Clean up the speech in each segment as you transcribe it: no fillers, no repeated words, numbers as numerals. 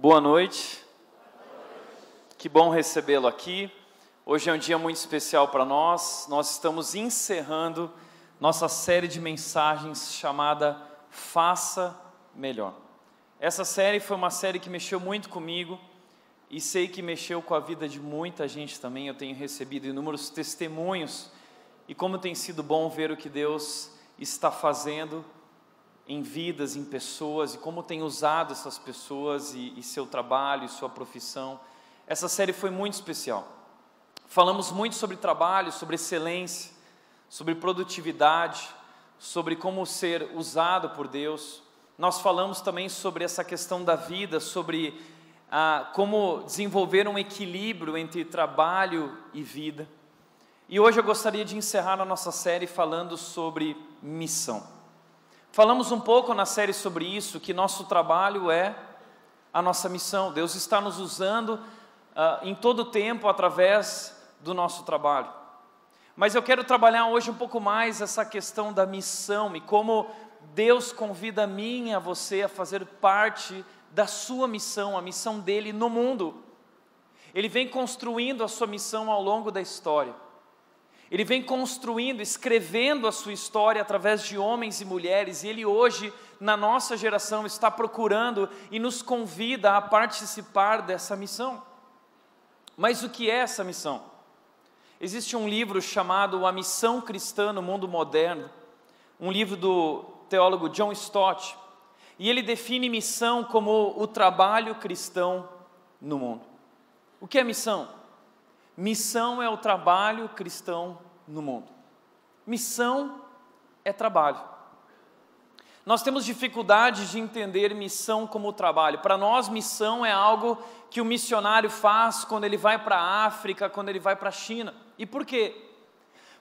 Boa noite, que bom recebê-lo aqui. Hoje é um dia muito especial para nós. Nós estamos encerrando nossa série de mensagens chamada Faça Melhor. Essa série foi uma série que mexeu muito comigo e sei que mexeu com a vida de muita gente também. Eu tenho recebido inúmeros testemunhos e como tem sido bom ver o que Deus está fazendo em vidas, em pessoas, e como tem usado essas pessoas e seu trabalho, e sua profissão. Essa série foi muito especial. Falamos muito sobre trabalho, sobre excelência, sobre produtividade, sobre como ser usado por Deus. Nós falamos também sobre essa questão da vida, sobre como desenvolver um equilíbrio entre trabalho e vida. E hoje eu gostaria de encerrar a nossa série falando sobre missão. Falamos um pouco na série sobre isso, que nosso trabalho é a nossa missão. Deus está nos usando em todo o tempo através do nosso trabalho. Mas eu quero trabalhar hoje um pouco mais essa questão da missão e como Deus convida a mim e a você a fazer parte da sua missão, a missão dele no mundo. Ele vem construindo a sua missão ao longo da história. Ele vem construindo, escrevendo a sua história através de homens e mulheres, e Ele hoje, na nossa geração, está procurando e nos convida a participar dessa missão. Mas o que é essa missão? Existe um livro chamado A Missão Cristã no Mundo Moderno, um livro do teólogo John Stott, e ele define missão como o trabalho cristão no mundo. O que é missão? Missão é o trabalho cristão no mundo. Missão é trabalho. Nós temos dificuldade de entender missão como trabalho. Para nós, missão é algo que o missionário faz quando ele vai para a África, quando ele vai para a China. E por quê?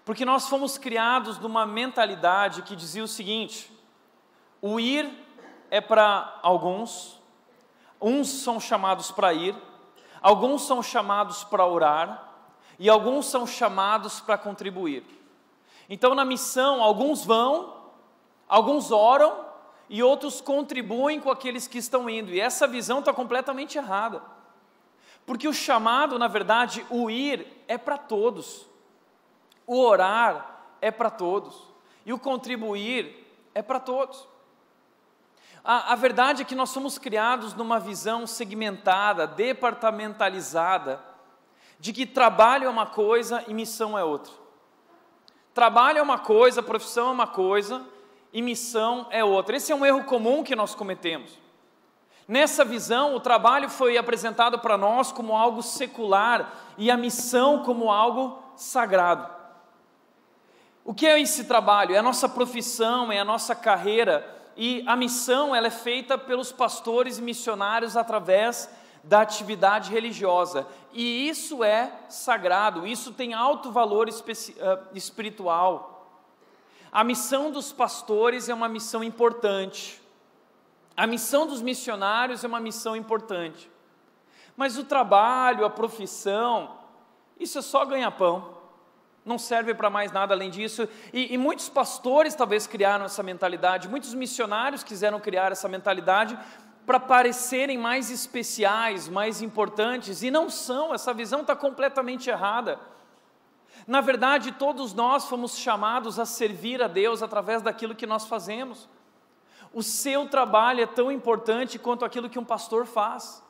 Porque nós fomos criados numa mentalidade que dizia o seguinte: o ir é para alguns, uns são chamados para ir, alguns são chamados para orar e alguns são chamados para contribuir. Então, na missão, alguns vão, alguns oram e outros contribuem com aqueles que estão indo. E essa visão está completamente errada. Porque o chamado, na verdade, o ir é para todos. O orar é para todos. E o contribuir é para todos. A verdade é que nós somos criados numa visão segmentada, departamentalizada, de que trabalho é uma coisa e missão é outra. Trabalho é uma coisa, profissão é uma coisa e missão é outra. Esse é um erro comum que nós cometemos. Nessa visão, o trabalho foi apresentado para nós como algo secular e a missão como algo sagrado. O que é esse trabalho? É a nossa profissão, é a nossa carreira. E a missão ela é feita pelos pastores e missionários através da atividade religiosa. E isso é sagrado, isso tem alto valor espiritual. A missão dos pastores é uma missão importante. A missão dos missionários é uma missão importante. Mas o trabalho, a profissão, isso é só ganha-pão. Não serve para mais nada além disso, e muitos pastores talvez criaram essa mentalidade, muitos missionários quiseram criar essa mentalidade para parecerem mais especiais, mais importantes, e não são, essa visão está completamente errada. Na verdade, todos nós fomos chamados a servir a Deus através daquilo que nós fazemos. O seu trabalho é tão importante quanto aquilo que um pastor faz.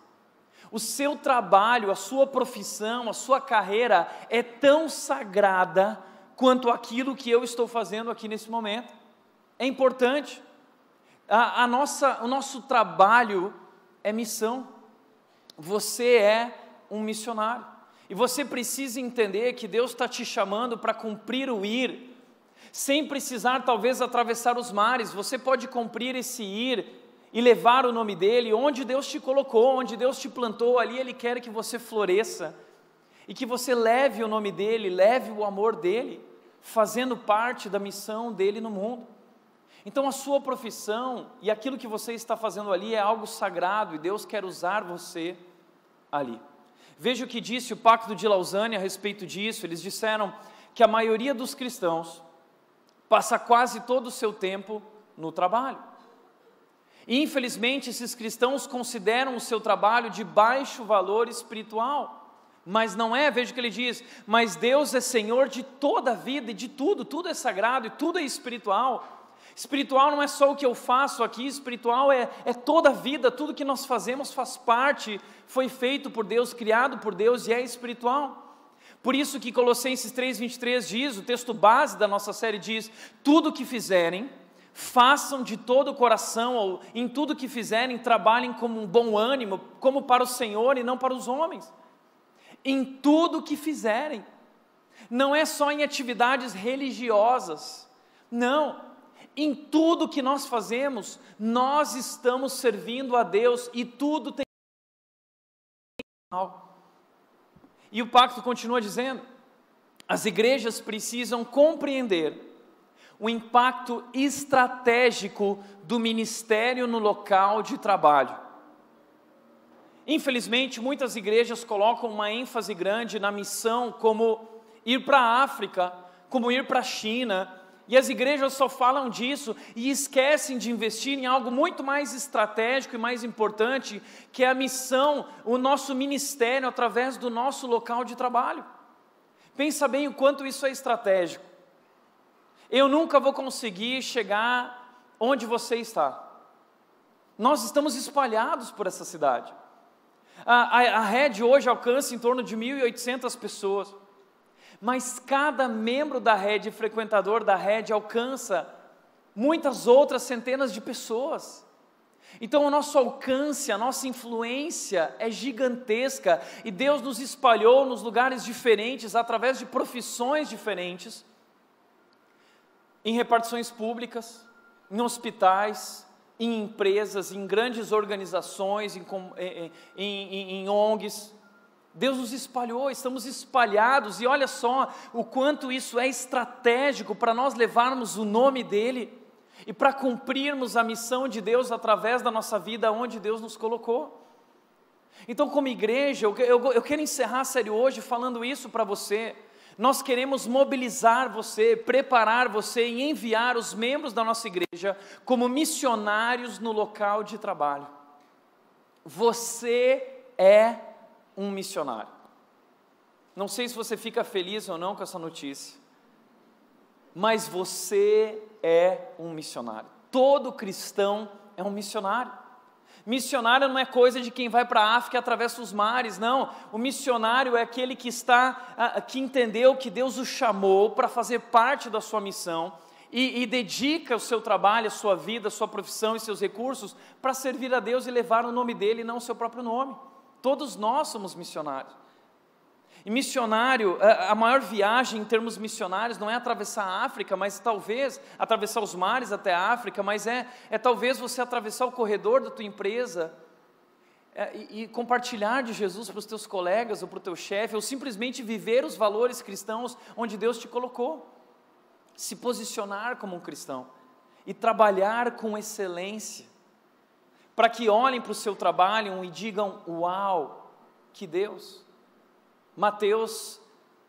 O seu trabalho, a sua profissão, a sua carreira é tão sagrada quanto aquilo que eu estou fazendo aqui nesse momento. É importante. O nosso trabalho é missão. Você é um missionário. E você precisa entender que Deus está te chamando para cumprir o ir, sem precisar talvez atravessar os mares. Você pode cumprir esse ir e levar o nome dele, onde Deus te colocou, onde Deus te plantou, ali Ele quer que você floresça, e que você leve o nome dele, leve o amor dele, fazendo parte da missão dele no mundo. Então a sua profissão e aquilo que você está fazendo ali é algo sagrado, e Deus quer usar você ali. Veja o que disse o Pacto de Lausanne a respeito disso. Eles disseram que a maioria dos cristãos passa quase todo o seu tempo no trabalho. E, infelizmente, esses cristãos consideram o seu trabalho de baixo valor espiritual, mas não é. Veja o que ele diz: mas Deus é Senhor de toda a vida e de tudo, tudo é sagrado e tudo é espiritual. Espiritual não é só o que eu faço aqui, espiritual é toda a vida, tudo que nós fazemos faz parte, foi feito por Deus, criado por Deus e é espiritual. Por isso que Colossenses 3:23 diz, o texto base da nossa série diz: tudo o que fizerem, façam de todo o coração, ou em tudo que fizerem, trabalhem com um bom ânimo, como para o Senhor e não para os homens. Em tudo que fizerem, não é só em atividades religiosas, não. Em tudo que nós fazemos, nós estamos servindo a Deus e tudo tem. E o pacto continua dizendo: as igrejas precisam compreender o impacto estratégico do ministério no local de trabalho. Infelizmente, muitas igrejas colocam uma ênfase grande na missão, como ir para a África, como ir para a China. E as igrejas só falam disso e esquecem de investir em algo muito mais estratégico e mais importante, que é a missão, o nosso ministério através do nosso local de trabalho. Pensa bem o quanto isso é estratégico. Eu nunca vou conseguir chegar onde você está. Nós estamos espalhados por essa cidade. A rede hoje alcança em torno de 1.800 pessoas. Mas cada membro da rede, frequentador da rede, alcança muitas outras centenas de pessoas. Então o nosso alcance, a nossa influência é gigantesca, e Deus nos espalhou nos lugares diferentes, através de profissões diferentes, em repartições públicas, em hospitais, em empresas, em grandes organizações, em ONGs. Deus nos espalhou, estamos espalhados, e olha só o quanto isso é estratégico para nós levarmos o nome dEle e para cumprirmos a missão de Deus através da nossa vida onde Deus nos colocou. Então, como igreja, eu quero encerrar a série hoje falando isso para você. Nós queremos mobilizar você, preparar você e enviar os membros da nossa igreja como missionários no local de trabalho. Você é um missionário. Não sei se você fica feliz ou não com essa notícia, mas você é um missionário. Todo cristão é um missionário. Missionário não é coisa de quem vai para a África e atravessa os mares, não. O missionário é aquele que entendeu que Deus o chamou para fazer parte da sua missão e dedica o seu trabalho, a sua vida, a sua profissão e seus recursos para servir a Deus e levar o nome dele e não o seu próprio nome. Todos nós somos missionários. E missionário, a maior viagem em termos missionários não é atravessar a África, mas talvez atravessar os mares até a África, mas é talvez você atravessar o corredor da tua empresa e compartilhar de Jesus para os teus colegas ou para o teu chefe, ou simplesmente viver os valores cristãos onde Deus te colocou. Se posicionar como um cristão e trabalhar com excelência, para que olhem para o seu trabalho e digam: uau, que Deus. Mateus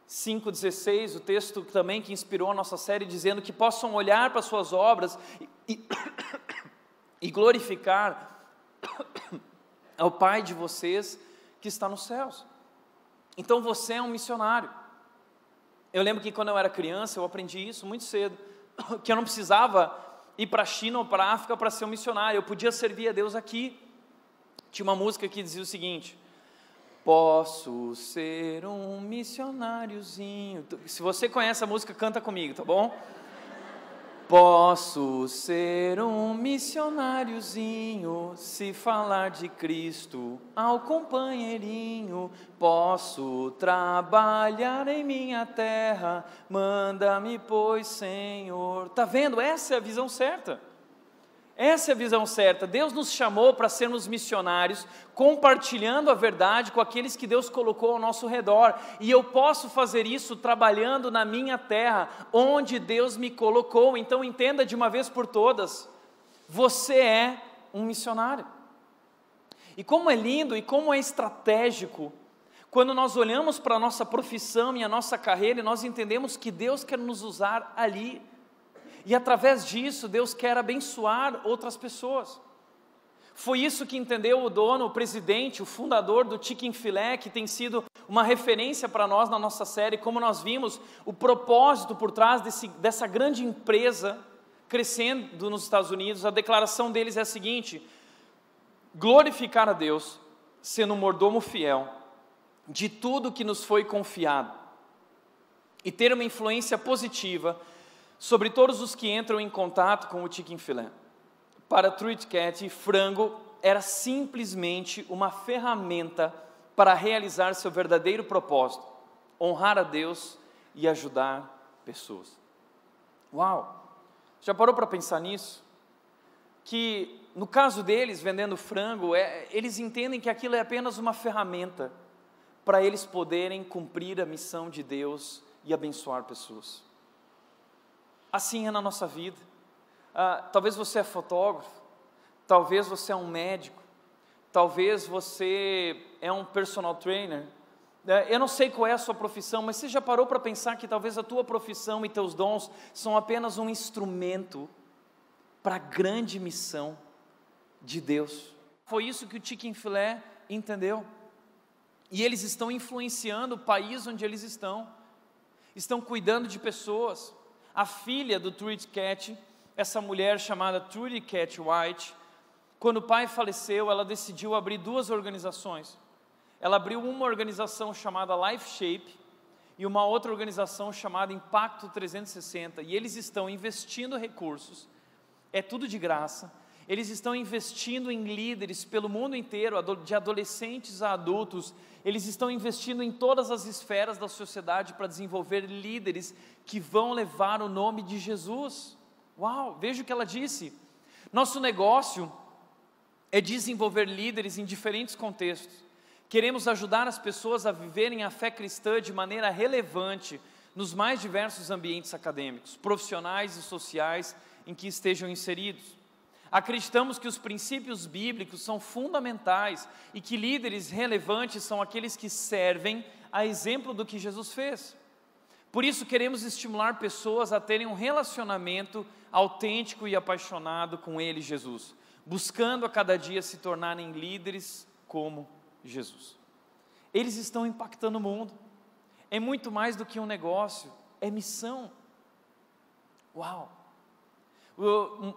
5,16, o texto também que inspirou a nossa série, dizendo que possam olhar para as suas obras e glorificar ao Pai de vocês que está nos céus. Então você é um missionário. Eu lembro que quando eu era criança, eu aprendi isso muito cedo, que eu não precisava ir para a China ou para a África para ser um missionário, eu podia servir a Deus aqui. Tinha uma música que dizia o seguinte: posso ser um missionáriozinho. Se você conhece a música, canta comigo, tá bom? Posso ser um missionáriozinho, se falar de Cristo ao companheirinho. Posso trabalhar em minha terra, manda-me, pois, Senhor. Tá vendo? Essa é a visão certa. Essa é a visão certa. Deus nos chamou para sermos missionários, compartilhando a verdade com aqueles que Deus colocou ao nosso redor, e eu posso fazer isso trabalhando na minha terra, onde Deus me colocou. Então entenda de uma vez por todas, você é um missionário. E como é lindo e como é estratégico, quando nós olhamos para a nossa profissão e a nossa carreira, e nós entendemos que Deus quer nos usar ali, e através disso, Deus quer abençoar outras pessoas. Foi isso que entendeu o dono, o presidente, o fundador do Chicken Filé, que tem sido uma referência para nós na nossa série. Como nós vimos, o propósito por trás dessa grande empresa crescendo nos Estados Unidos, a declaração deles é a seguinte: glorificar a Deus, sendo um mordomo fiel de tudo que nos foi confiado, e ter uma influência positiva sobre todos os que entram em contato com o Chicken Filé. Para Truett Cathy, frango era simplesmente uma ferramenta para realizar seu verdadeiro propósito: honrar a Deus e ajudar pessoas. Uau! Já parou para pensar nisso? Que no caso deles, vendendo frango, eles entendem que aquilo é apenas uma ferramenta para eles poderem cumprir a missão de Deus e abençoar pessoas. Assim é na nossa vida. Talvez você é fotógrafo, talvez você é um médico, talvez você é um personal trainer. Eu não sei qual é a sua profissão, mas você já parou para pensar que talvez a tua profissão e teus dons são apenas um instrumento para a grande missão de Deus? Foi isso que o Chicken Filé entendeu. E eles estão influenciando o país onde eles estão cuidando de pessoas. A filha do Truett Cathy, essa mulher chamada Trudy Cathy White, quando o pai faleceu, ela decidiu abrir 2 organizações. Ela abriu uma organização chamada Life Shape e uma outra organização chamada Impacto 360, e eles estão investindo recursos, é tudo de graça. Eles estão investindo em líderes pelo mundo inteiro, de adolescentes a adultos. Eles estão investindo em todas as esferas da sociedade para desenvolver líderes que vão levar o nome de Jesus. Uau, veja o que ela disse: nosso negócio é desenvolver líderes em diferentes contextos. Queremos ajudar as pessoas a viverem a fé cristã de maneira relevante nos mais diversos ambientes acadêmicos, profissionais e sociais em que estejam inseridos. Acreditamos que os princípios bíblicos são fundamentais e que líderes relevantes são aqueles que servem a exemplo do que Jesus fez. Por isso, queremos estimular pessoas a terem um relacionamento autêntico e apaixonado com Ele, Jesus, buscando a cada dia se tornarem líderes como Jesus. Eles estão impactando o mundo. É muito mais do que um negócio, é missão. Uau!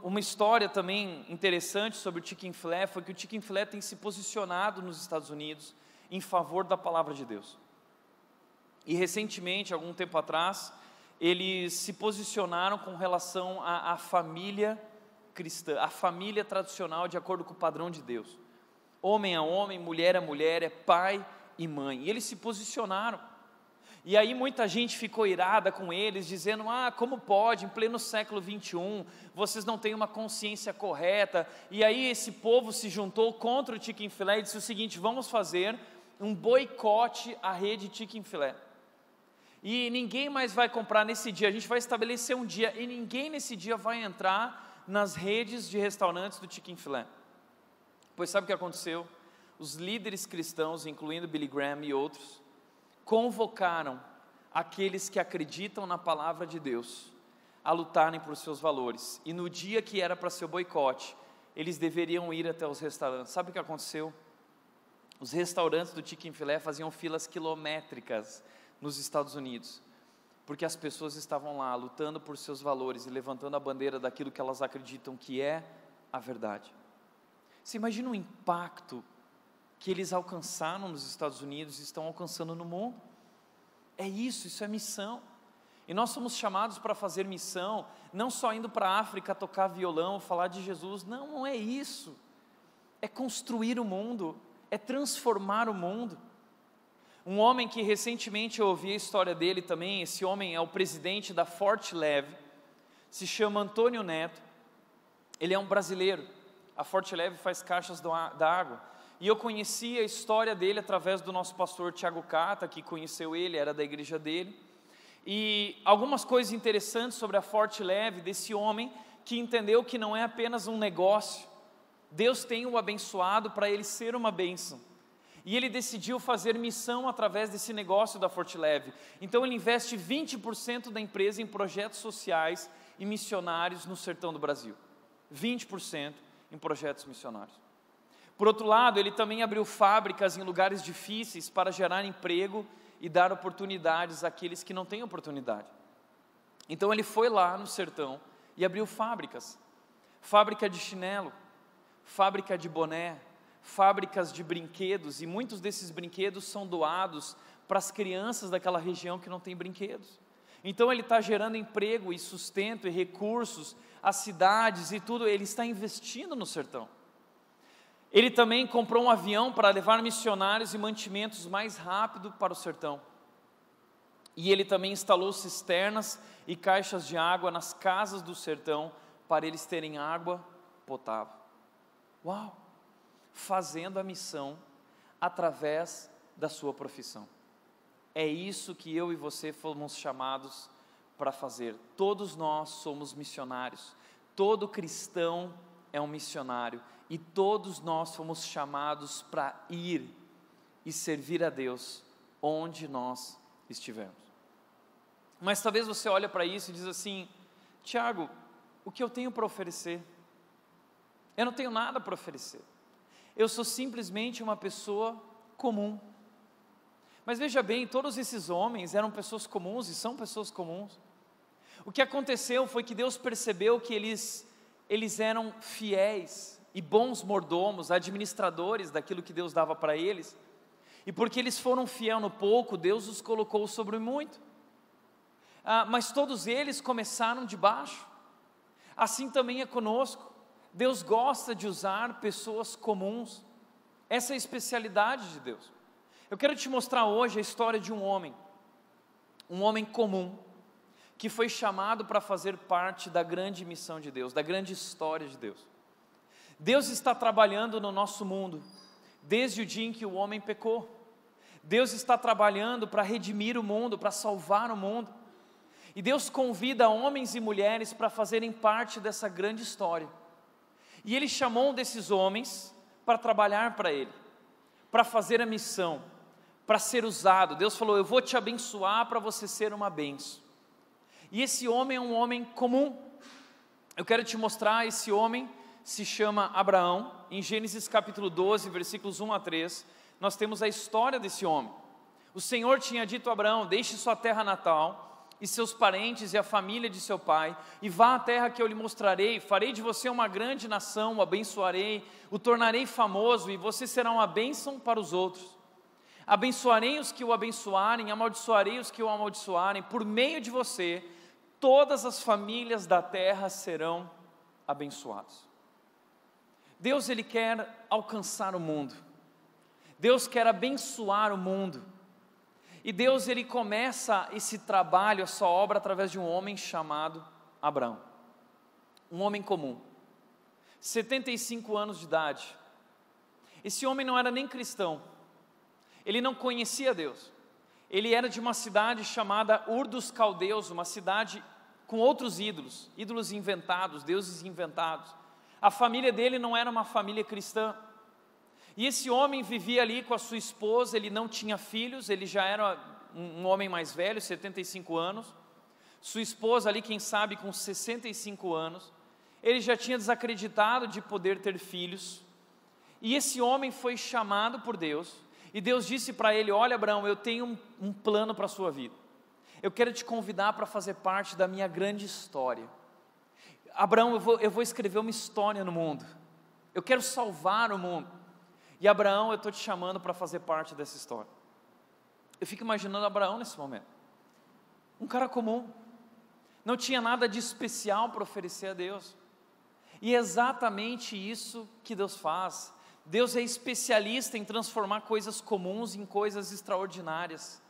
Uma história também interessante sobre o Chicken Filé foi que o Chicken Filé tem se posicionado nos Estados Unidos em favor da palavra de Deus. E recentemente, algum tempo atrás, eles se posicionaram com relação à família cristã, a família tradicional de acordo com o padrão de Deus. Homem é homem, mulher é mulher, é pai e mãe. E eles se posicionaram. E aí muita gente ficou irada com eles, dizendo: como pode, em pleno século 21, vocês não têm uma consciência correta. E aí esse povo se juntou contra o Chicken Filé e disse o seguinte: vamos fazer um boicote à rede Chicken Filé. E ninguém mais vai comprar nesse dia, a gente vai estabelecer um dia, e ninguém nesse dia vai entrar nas redes de restaurantes do Chicken Filé. Pois sabe o que aconteceu? Os líderes cristãos, incluindo Billy Graham e outros, convocaram aqueles que acreditam na palavra de Deus a lutarem por seus valores. E no dia que era para ser o boicote, eles deveriam ir até os restaurantes. Sabe o que aconteceu? Os restaurantes do Chicken Filé faziam filas quilométricas nos Estados Unidos, porque as pessoas estavam lá lutando por seus valores e levantando a bandeira daquilo que elas acreditam que é a verdade. Você imagina o impacto que eles alcançaram nos Estados Unidos e estão alcançando no mundo? É isso é missão. E nós somos chamados para fazer missão, não só indo para a África tocar violão, falar de Jesus. Não é isso. É construir o mundo, é transformar o mundo. Um homem que recentemente eu ouvi a história dele também, esse homem é o presidente da Forte Leve, se chama Antônio Neto. Ele é um brasileiro. A Forte Leve faz caixas da água. E eu conheci a história dele através do nosso pastor Tiago Cata, que conheceu ele, era da igreja dele. E algumas coisas interessantes sobre a Forte Leve, desse homem que entendeu que não é apenas um negócio. Deus tem o abençoado para ele ser uma bênção. E ele decidiu fazer missão através desse negócio da Forte Leve. Então ele investe 20% da empresa em projetos sociais e missionários no sertão do Brasil. 20% em projetos missionários. Por outro lado, ele também abriu fábricas em lugares difíceis para gerar emprego e dar oportunidades àqueles que não têm oportunidade. Então ele foi lá no sertão e abriu fábricas, fábrica de chinelo, fábrica de boné, fábricas de brinquedos, e muitos desses brinquedos são doados para as crianças daquela região que não tem brinquedos. Então ele está gerando emprego e sustento e recursos às cidades e tudo, ele está investindo no sertão. Ele também comprou um avião para levar missionários e mantimentos mais rápido para o sertão. E ele também instalou cisternas e caixas de água nas casas do sertão para eles terem água potável. Uau! Fazendo a missão através da sua profissão. É isso que eu e você fomos chamados para fazer. Todos nós somos missionários. Todo cristão é um missionário. E todos nós fomos chamados para ir e servir a Deus onde nós estivermos. Mas talvez você olhe para isso e diz assim: Tiago, o que eu tenho para oferecer? Eu não tenho nada para oferecer. Eu sou simplesmente uma pessoa comum. Mas veja bem, todos esses homens eram pessoas comuns e são pessoas comuns. O que aconteceu foi que Deus percebeu que eles eram fiéis e bons mordomos, administradores daquilo que Deus dava para eles. E porque eles foram fiéis no pouco, Deus os colocou sobre muito. Mas todos eles começaram de baixo. Assim também é conosco. Deus gosta de usar pessoas comuns. Essa é a especialidade de Deus. Eu quero te mostrar hoje a história de um homem comum, que foi chamado para fazer parte da grande missão de Deus, da grande história de Deus. Deus está trabalhando no nosso mundo, desde o dia em que o homem pecou. Deus está trabalhando para redimir o mundo, para salvar o mundo. E Deus convida homens e mulheres para fazerem parte dessa grande história. E Ele chamou um desses homens para trabalhar para Ele, para fazer a missão, para ser usado. Deus falou: eu vou te abençoar para você ser uma bênção. E esse homem é um homem comum. Eu quero te mostrar, esse homem se chama Abraão. Em Gênesis capítulo 12, versículos 1 a 3, nós temos a história desse homem. O Senhor tinha dito a Abraão: deixe sua terra natal e seus parentes e a família de seu pai, e vá à terra que eu lhe mostrarei. Farei de você uma grande nação, o abençoarei, o tornarei famoso, e você será uma bênção para os outros. Abençoarei os que o abençoarem, amaldiçoarei os que o amaldiçoarem. Por meio de você, todas as famílias da terra serão abençoadas. Deus, Ele quer alcançar o mundo. Deus quer abençoar o mundo. E Deus, Ele começa esse trabalho, essa obra, através de um homem chamado Abraão. Um homem comum, 75 anos de idade. Esse homem não era nem cristão. Ele não conhecia Deus. Ele era de uma cidade chamada Ur dos Caldeus, uma cidade com outros ídolos, ídolos inventados, deuses inventados. A família dele não era uma família cristã. E esse homem vivia ali com a sua esposa, ele não tinha filhos, ele já era um homem mais velho, 75 anos. Sua esposa ali, quem sabe, com 65 anos. Ele já tinha desacreditado de poder ter filhos. E esse homem foi chamado por Deus. E Deus disse para ele: olha, Abraão, eu tenho um plano para a sua vida. Eu quero te convidar para fazer parte da minha grande história. Abraão, eu vou escrever uma história no mundo. Eu quero salvar o mundo. E Abraão, eu estou te chamando para fazer parte dessa história. Eu fico imaginando Abraão nesse momento. Um cara comum. Não tinha nada de especial para oferecer a Deus. E é exatamente isso que Deus faz. Deus é especialista em transformar coisas comuns em coisas extraordinárias.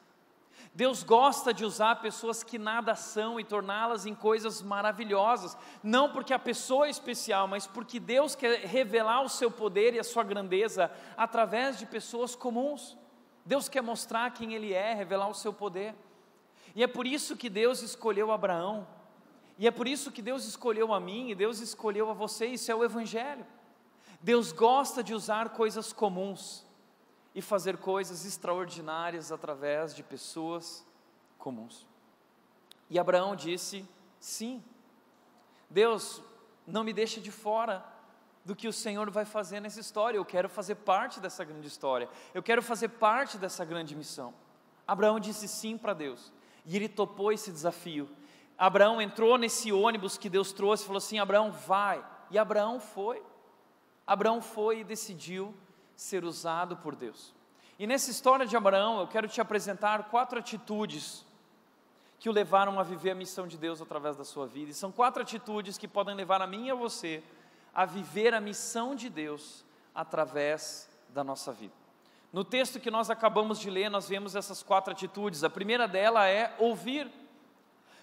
Deus gosta de usar pessoas que nada são e torná-las em coisas maravilhosas. Não porque a pessoa é especial, mas porque Deus quer revelar o seu poder e a sua grandeza através de pessoas comuns. Deus quer mostrar quem Ele é, revelar o seu poder. E é por isso que Deus escolheu Abraão. E é por isso que Deus escolheu a mim e Deus escolheu a você. Isso é o Evangelho. Deus gosta de usar coisas comuns e fazer coisas extraordinárias através de pessoas comuns. E Abraão disse: sim, Deus, não me deixa de fora do que o Senhor vai fazer nessa história. Eu quero fazer parte dessa grande história, eu quero fazer parte dessa grande missão. Abraão disse sim para Deus, e ele topou esse desafio. Abraão entrou nesse ônibus que Deus trouxe e falou assim: Abraão, vai. E Abraão foi e decidiu ser usado por Deus. E nessa história de Abraão, eu quero te apresentar 4 atitudes que o levaram a viver a missão de Deus através da sua vida. E são 4 atitudes que podem levar a mim e a você a viver a missão de Deus através da nossa vida. No texto que nós acabamos de ler, nós vemos essas 4 atitudes. A primeira dela é ouvir.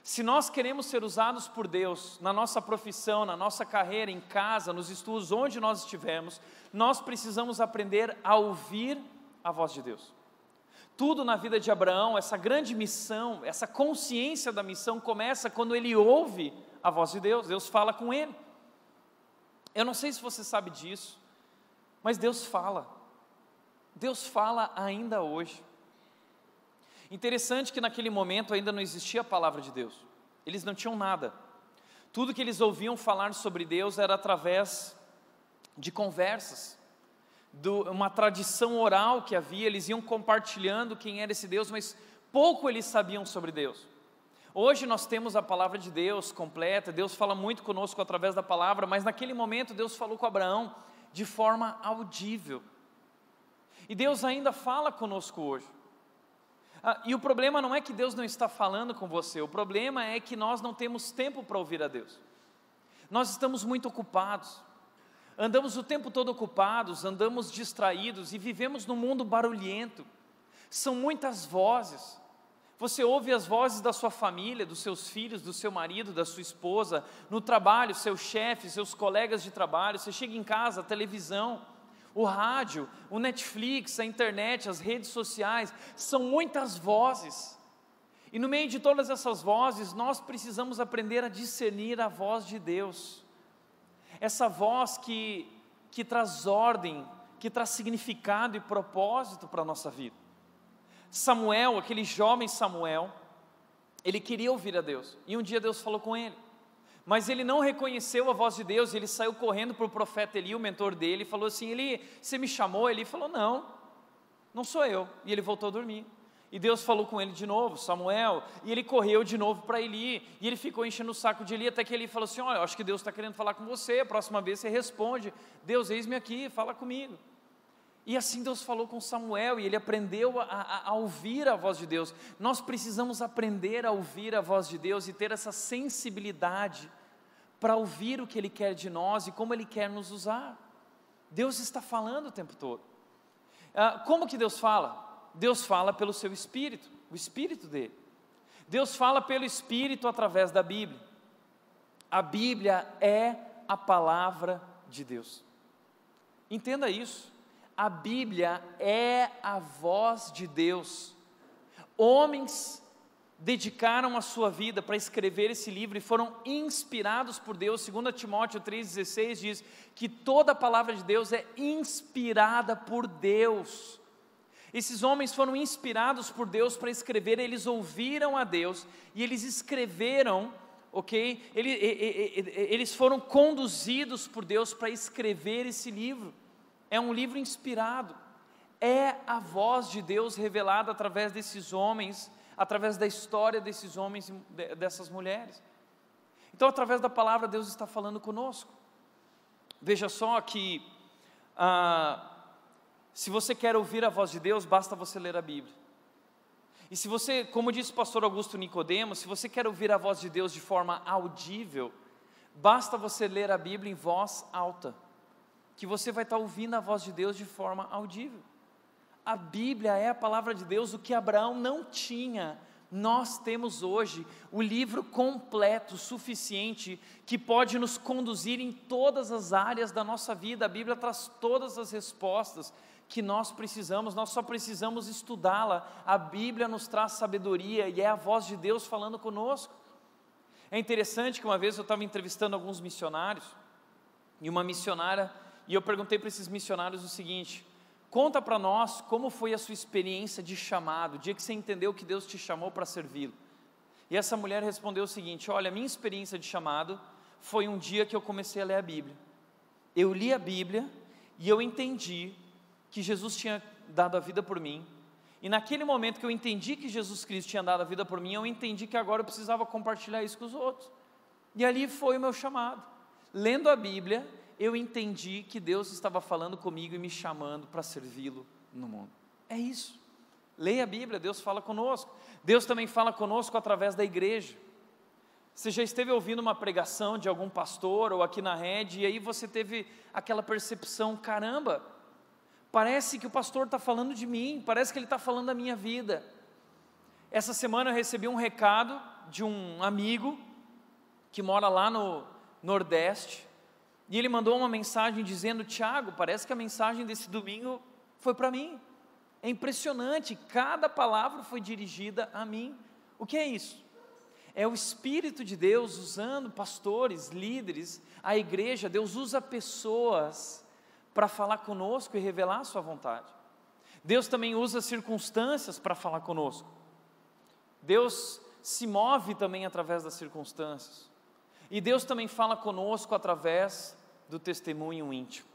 Se nós queremos ser usados por Deus, na nossa profissão, na nossa carreira, em casa, nos estudos, onde nós estivermos, nós precisamos aprender a ouvir a voz de Deus. Tudo na vida de Abraão, essa grande missão, essa consciência da missão começa quando ele ouve a voz de Deus. Deus fala com ele. Eu não sei se você sabe disso, mas Deus fala. Deus fala ainda hoje. Interessante que naquele momento ainda não existia a palavra de Deus. Eles não tinham nada. Tudo que eles ouviam falar sobre Deus era através de conversas, uma tradição oral que havia. Eles iam compartilhando quem era esse Deus, mas pouco eles sabiam sobre Deus. Hoje nós temos a palavra de Deus completa, Deus fala muito conosco através da palavra, mas naquele momento Deus falou com Abraão de forma audível. E Deus ainda fala conosco hoje. E o problema não é que Deus não está falando com você, o problema é que nós não temos tempo para ouvir a Deus. Nós estamos muito ocupados, andamos o tempo todo ocupados, andamos distraídos e vivemos num mundo barulhento. São muitas vozes. Você ouve as vozes da sua família, dos seus filhos, do seu marido, da sua esposa, no trabalho, seu chefe, seus colegas de trabalho. Você chega em casa, a televisão, o rádio, o Netflix, a internet, as redes sociais, são muitas vozes. E no meio de todas essas vozes, nós precisamos aprender a discernir a voz de Deus. Essa voz que traz ordem, que traz significado e propósito para a nossa vida. Samuel, aquele jovem Samuel, ele queria ouvir a Deus, e um dia Deus falou com ele, mas ele não reconheceu a voz de Deus, e ele saiu correndo para o profeta Eli, o mentor dele, e falou assim: Eli, você me chamou? Ele falou: não sou eu, e ele voltou a dormir. E Deus falou com ele de novo: Samuel, e ele correu de novo para Eli, e ele ficou enchendo o saco de Eli, até que Eli falou assim: olha, eu acho que Deus está querendo falar com você, a próxima vez você responde: Deus, eis-me aqui, fala comigo. E assim Deus falou com Samuel, e ele aprendeu a ouvir a voz de Deus. Nós precisamos aprender a ouvir a voz de Deus e ter essa sensibilidade para ouvir o que Ele quer de nós e como Ele quer nos usar. Deus está falando o tempo todo. Como que Deus fala? Deus fala pelo seu Espírito, o Espírito dele. Deus fala pelo Espírito através da Bíblia. A Bíblia é a palavra de Deus. Entenda isso. A Bíblia é a voz de Deus. Homens dedicaram a sua vida para escrever esse livro e foram inspirados por Deus. 2 Timóteo 3,16 diz que toda a palavra de Deus é inspirada por Deus. Esses homens foram inspirados por Deus para escrever, eles ouviram a Deus e eles escreveram, ok? Eles foram conduzidos por Deus para escrever esse livro. É um livro inspirado, é a voz de Deus revelada através desses homens, através da história desses homens e dessas mulheres. Então, através da palavra, Deus está falando conosco. Veja só que, se você quer ouvir a voz de Deus, basta você ler a Bíblia. E se você, como disse o pastor Augusto Nicodemo, se você quer ouvir a voz de Deus de forma audível, basta você ler a Bíblia em voz alta, que você vai estar ouvindo a voz de Deus de forma audível. A Bíblia é a palavra de Deus, o que Abraão não tinha, nós temos hoje, o livro completo, suficiente, que pode nos conduzir em todas as áreas da nossa vida. A Bíblia traz todas as respostas que nós precisamos, nós só precisamos estudá-la. A Bíblia nos traz sabedoria e é a voz de Deus falando conosco. É interessante que uma vez eu estava entrevistando alguns missionários, e uma missionária, e eu perguntei para esses missionários o seguinte: conta para nós como foi a sua experiência de chamado, o dia que você entendeu que Deus te chamou para servi-lo. E essa mulher respondeu o seguinte: olha, a minha experiência de chamado foi um dia que eu comecei a ler a Bíblia. eu li a Bíblia e eu entendi que Jesus tinha dado a vida por mim. E naquele momento que eu entendi que Jesus Cristo tinha dado a vida por mim, eu entendi que agora eu precisava compartilhar isso com os outros. E ali foi o meu chamado. Lendo a Bíblia, eu entendi que Deus estava falando comigo e me chamando para servi-lo no mundo. É isso. Leia a Bíblia, Deus fala conosco. Deus também fala conosco através da igreja. Você já esteve ouvindo uma pregação de algum pastor ou aqui na rede, e aí você teve aquela percepção, caramba, parece que o pastor está falando de mim, parece que ele está falando da minha vida. Essa semana eu recebi um recado de um amigo que mora lá no Nordeste, e ele mandou uma mensagem dizendo: Tiago, parece que a mensagem desse domingo foi para mim. É impressionante, cada palavra foi dirigida a mim. O que é isso? É o Espírito de Deus usando pastores, líderes, a igreja. Deus usa pessoas para falar conosco e revelar a sua vontade. Deus também usa circunstâncias para falar conosco. Deus se move também através das circunstâncias. E Deus também fala conosco através do testemunho íntimo.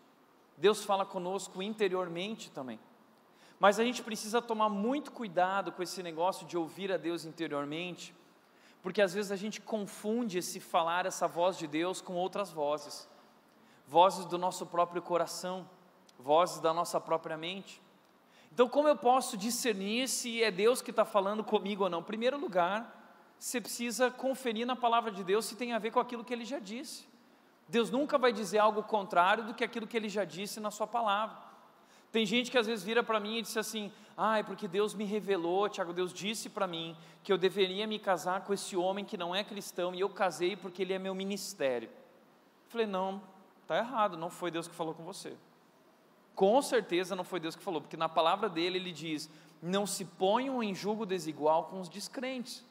Deus fala conosco interiormente também. Mas a gente precisa tomar muito cuidado com esse negócio de ouvir a Deus interiormente, porque às vezes a gente confunde esse falar, essa voz de Deus com outras vozes. Vozes do nosso próprio coração, vozes da nossa própria mente. Então, como eu posso discernir se é Deus que está falando comigo ou não? Em primeiro lugar, você precisa conferir na palavra de Deus se tem a ver com aquilo que Ele já disse. Deus nunca vai dizer algo contrário do que aquilo que Ele já disse na sua palavra. Tem gente que às vezes vira para mim e diz assim: é porque Deus me revelou, Tiago, Deus disse para mim que eu deveria me casar com esse homem que não é cristão, e eu casei porque ele é meu ministério. Eu falei: não, está errado, não foi Deus que falou com você. Com certeza não foi Deus que falou, porque na palavra dele ele diz: não se ponham em julgo desigual com os descrentes.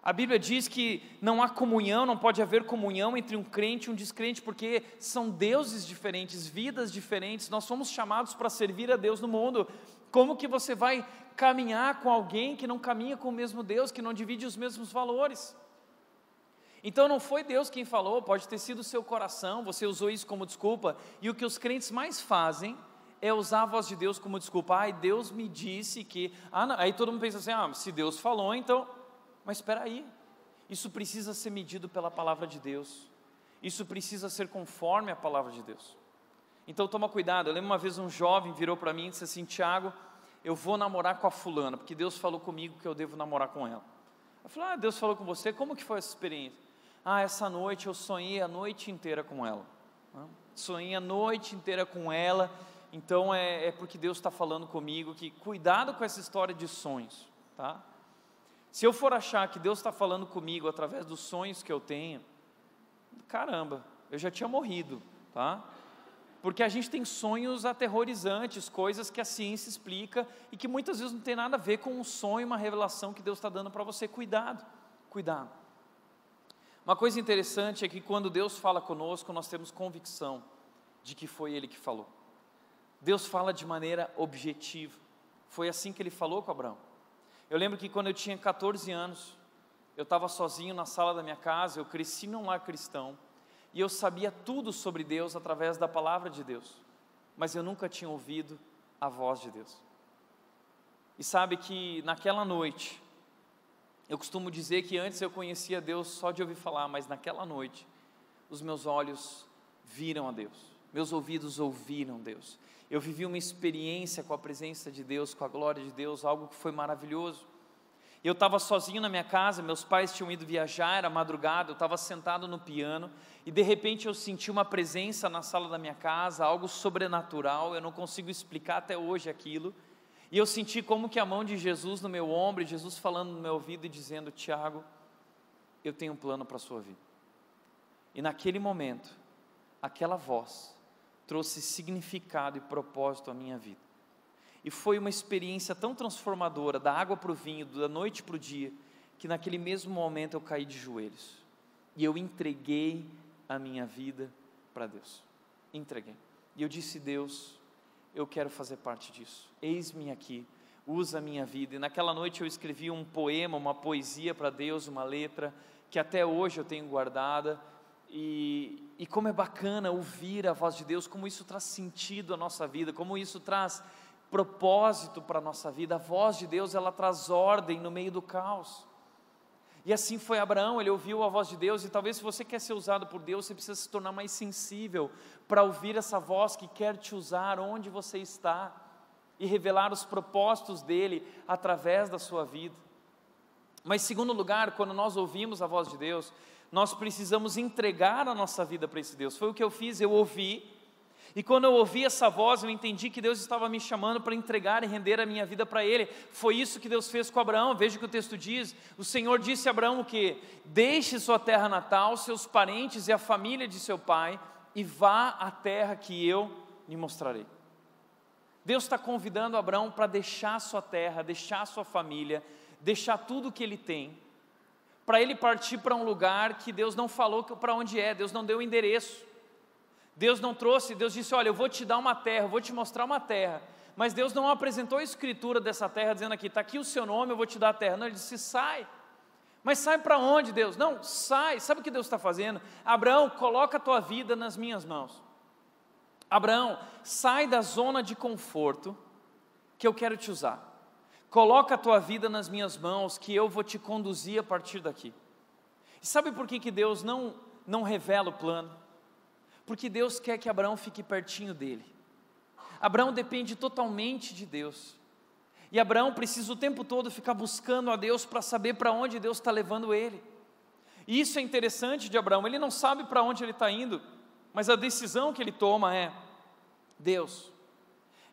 A Bíblia diz que não há comunhão, não pode haver comunhão entre um crente e um descrente, porque são deuses diferentes, vidas diferentes. Nós somos chamados para servir a Deus no mundo. Como que você vai caminhar com alguém que não caminha com o mesmo Deus, que não divide os mesmos valores? Então não foi Deus quem falou, pode ter sido o seu coração, você usou isso como desculpa. E o que os crentes mais fazem é usar a voz de Deus como desculpa. Deus me disse que... não. Aí todo mundo pensa assim: se Deus falou, então... Mas espera aí, isso precisa ser medido pela palavra de Deus, isso precisa ser conforme a palavra de Deus. Então toma cuidado. Eu lembro uma vez um jovem virou para mim e disse assim: Tiago, eu vou namorar com a fulana, porque Deus falou comigo que eu devo namorar com ela. Eu falei: Deus falou com você? Como que foi essa experiência? Essa noite eu sonhei a noite inteira com ela. Sonhei a noite inteira com ela, então é porque Deus está falando comigo que cuidado com essa história de sonhos, tá? Se eu for achar que Deus está falando comigo através dos sonhos que eu tenho, caramba, eu já tinha morrido, tá? Porque a gente tem sonhos aterrorizantes, coisas que a ciência explica e que muitas vezes não tem nada a ver com um sonho, uma revelação que Deus está dando para você. Cuidado, cuidado. Uma coisa interessante é que quando Deus fala conosco, nós temos convicção de que foi Ele que falou. Deus fala de maneira objetiva. Foi assim que Ele falou com Abraão. Eu lembro que quando eu tinha 14 anos, eu estava sozinho na sala da minha casa, eu cresci num lar cristão, e eu sabia tudo sobre Deus através da palavra de Deus, mas eu nunca tinha ouvido a voz de Deus. E sabe que naquela noite, eu costumo dizer que antes eu conhecia Deus só de ouvir falar, mas naquela noite, os meus olhos viram a Deus, meus ouvidos ouviram Deus. Eu vivi uma experiência com a presença de Deus, com a glória de Deus, algo que foi maravilhoso. Eu estava sozinho na minha casa, meus pais tinham ido viajar, era madrugada, eu estava sentado no piano, e de repente eu senti uma presença na sala da minha casa, algo sobrenatural, eu não consigo explicar até hoje aquilo, e eu senti como que a mão de Jesus no meu ombro, e Jesus falando no meu ouvido e dizendo: Tiago, eu tenho um plano para a sua vida. E naquele momento, aquela voz trouxe significado e propósito à minha vida. E foi uma experiência tão transformadora, da água para o vinho, da noite para o dia, que naquele mesmo momento eu caí de joelhos. E eu entreguei a minha vida para Deus. Entreguei. E eu disse: Deus, eu quero fazer parte disso. Eis-me aqui, usa a minha vida. E naquela noite eu escrevi um poema, uma poesia para Deus, uma letra, que até hoje eu tenho guardada. E E como é bacana ouvir a voz de Deus, como isso traz sentido à nossa vida, como isso traz propósito para a nossa vida. A voz de Deus, ela traz ordem no meio do caos. E assim foi Abraão, ele ouviu a voz de Deus, e talvez se você quer ser usado por Deus, você precisa se tornar mais sensível para ouvir essa voz que quer te usar onde você está, e revelar os propósitos dele através da sua vida. Mas em segundo lugar, quando nós ouvimos a voz de Deus, nós precisamos entregar a nossa vida para esse Deus. Foi o que eu fiz, eu ouvi, e quando eu ouvi essa voz, eu entendi que Deus estava me chamando para entregar e render a minha vida para Ele. Foi isso que Deus fez com Abraão. Veja o que o texto diz. O Senhor disse a Abraão o quê? Deixe sua terra natal, seus parentes e a família de seu pai, e vá à terra que eu lhe mostrarei. Deus está convidando Abraão para deixar sua terra, deixar sua família, deixar tudo o que ele tem, para ele partir para um lugar que Deus não falou para onde é, Deus não deu o endereço. Deus não trouxe, Deus disse, olha, eu vou te dar uma terra, eu vou te mostrar uma terra, mas Deus não apresentou a escritura dessa terra, dizendo aqui, está aqui o seu nome, eu vou te dar a terra. Não, ele disse, sai. Mas sai para onde, Deus? Não, sai. Sabe o que Deus está fazendo? Abraão, coloca a tua vida nas minhas mãos. Abraão, sai da zona de conforto, que eu quero te usar. Coloca a tua vida nas minhas mãos, que eu vou te conduzir a partir daqui. E sabe por que Deus não revela o plano? Porque Deus quer que Abraão fique pertinho dele. Abraão depende totalmente de Deus. E Abraão precisa o tempo todo ficar buscando a Deus para saber para onde Deus está levando ele. E isso é interessante de Abraão, ele não sabe para onde ele está indo, mas a decisão que ele toma é, Deus,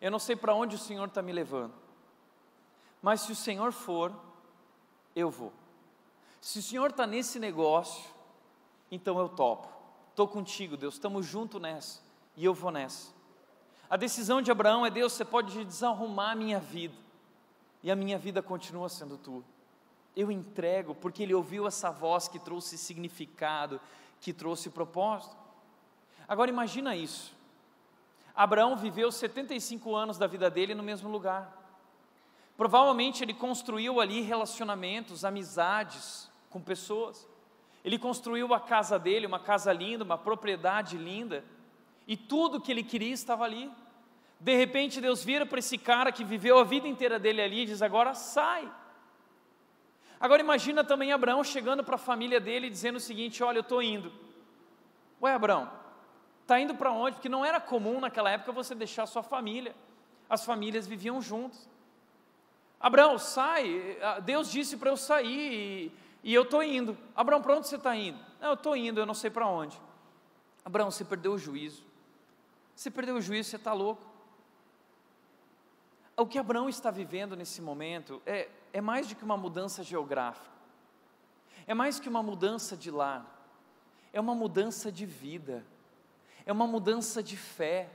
eu não sei para onde o Senhor está me levando, mas se o Senhor for, eu vou. Se o Senhor está nesse negócio, então eu topo. Estou contigo, Deus, estamos juntos nessa, e eu vou nessa. A decisão de Abraão é, Deus, você pode desarrumar a minha vida, e a minha vida continua sendo tua. Eu entrego, porque ele ouviu essa voz que trouxe significado, que trouxe propósito. Agora imagina isso, Abraão viveu 75 anos da vida dele no mesmo lugar. Provavelmente ele construiu ali relacionamentos, amizades com pessoas. Ele construiu a casa dele, uma casa linda, uma propriedade linda, e tudo que ele queria estava ali. De repente Deus vira para esse cara que viveu a vida inteira dele ali e diz, agora sai. Agora imagina também Abraão chegando para a família dele e dizendo o seguinte, olha, eu estou indo. Ué, Abraão, está indo para onde? Porque não era comum naquela época você deixar sua família, as famílias viviam juntos. Abraão, sai, Deus disse para eu sair e eu estou indo. Abraão, para onde você está indo? Não, eu estou indo, eu não sei para onde. Abraão, você perdeu o juízo. Você perdeu o juízo, você está louco. O que Abraão está vivendo nesse momento é mais do que uma mudança geográfica. É mais que uma mudança de lar. É uma mudança de vida. É uma mudança de fé.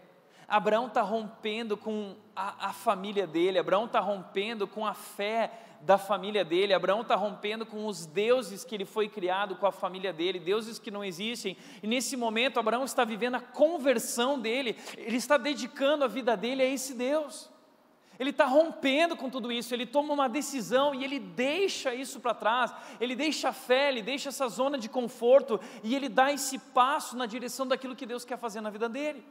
Abraão está rompendo com a família dele. Abraão está rompendo com a fé da família dele. Abraão está rompendo com os deuses que ele foi criado com a família dele, deuses que não existem, e nesse momento Abraão está vivendo a conversão dele, ele está dedicando a vida dele a esse Deus, ele está rompendo com tudo isso, ele toma uma decisão e ele deixa isso para trás, ele deixa a fé, ele deixa essa zona de conforto, e ele dá esse passo na direção daquilo que Deus quer fazer na vida dele.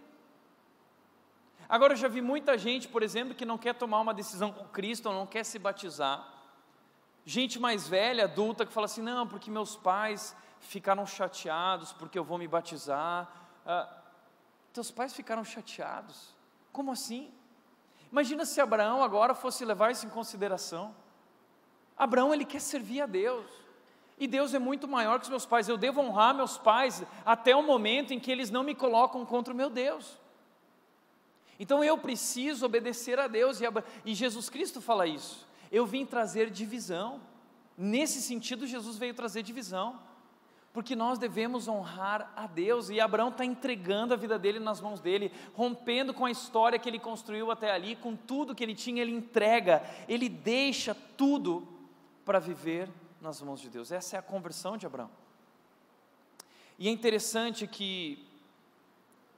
Agora eu já vi muita gente, por exemplo, que não quer tomar uma decisão com Cristo, ou não quer se batizar, gente mais velha, adulta, que fala assim, não, porque meus pais ficaram chateados, porque eu vou me batizar. Teus pais ficaram chateados? Como assim? Imagina se Abraão agora fosse levar isso em consideração. Abraão, ele quer servir a Deus, e Deus é muito maior que os meus pais, eu devo honrar meus pais, até o momento em que eles não me colocam contra o meu Deus. Então eu preciso obedecer a Deus, e Jesus Cristo fala isso. Eu vim trazer divisão. Nesse sentido, Jesus veio trazer divisão, porque nós devemos honrar a Deus, e Abraão está entregando a vida dele nas mãos dele, rompendo com a história que ele construiu até ali, com tudo que ele tinha, ele entrega, ele deixa tudo para viver nas mãos de Deus. Essa é a conversão de Abraão. E é interessante que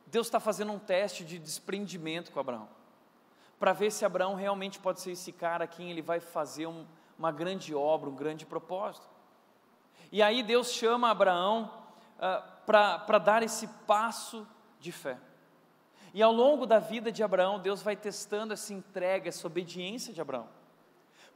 Deus está fazendo um teste de desprendimento com Abraão, para ver se Abraão realmente pode ser esse cara a quem ele vai fazer uma grande obra, um grande propósito. E aí Deus chama Abraão para dar esse passo de fé. E ao longo da vida de Abraão, Deus vai testando essa entrega, essa obediência de Abraão.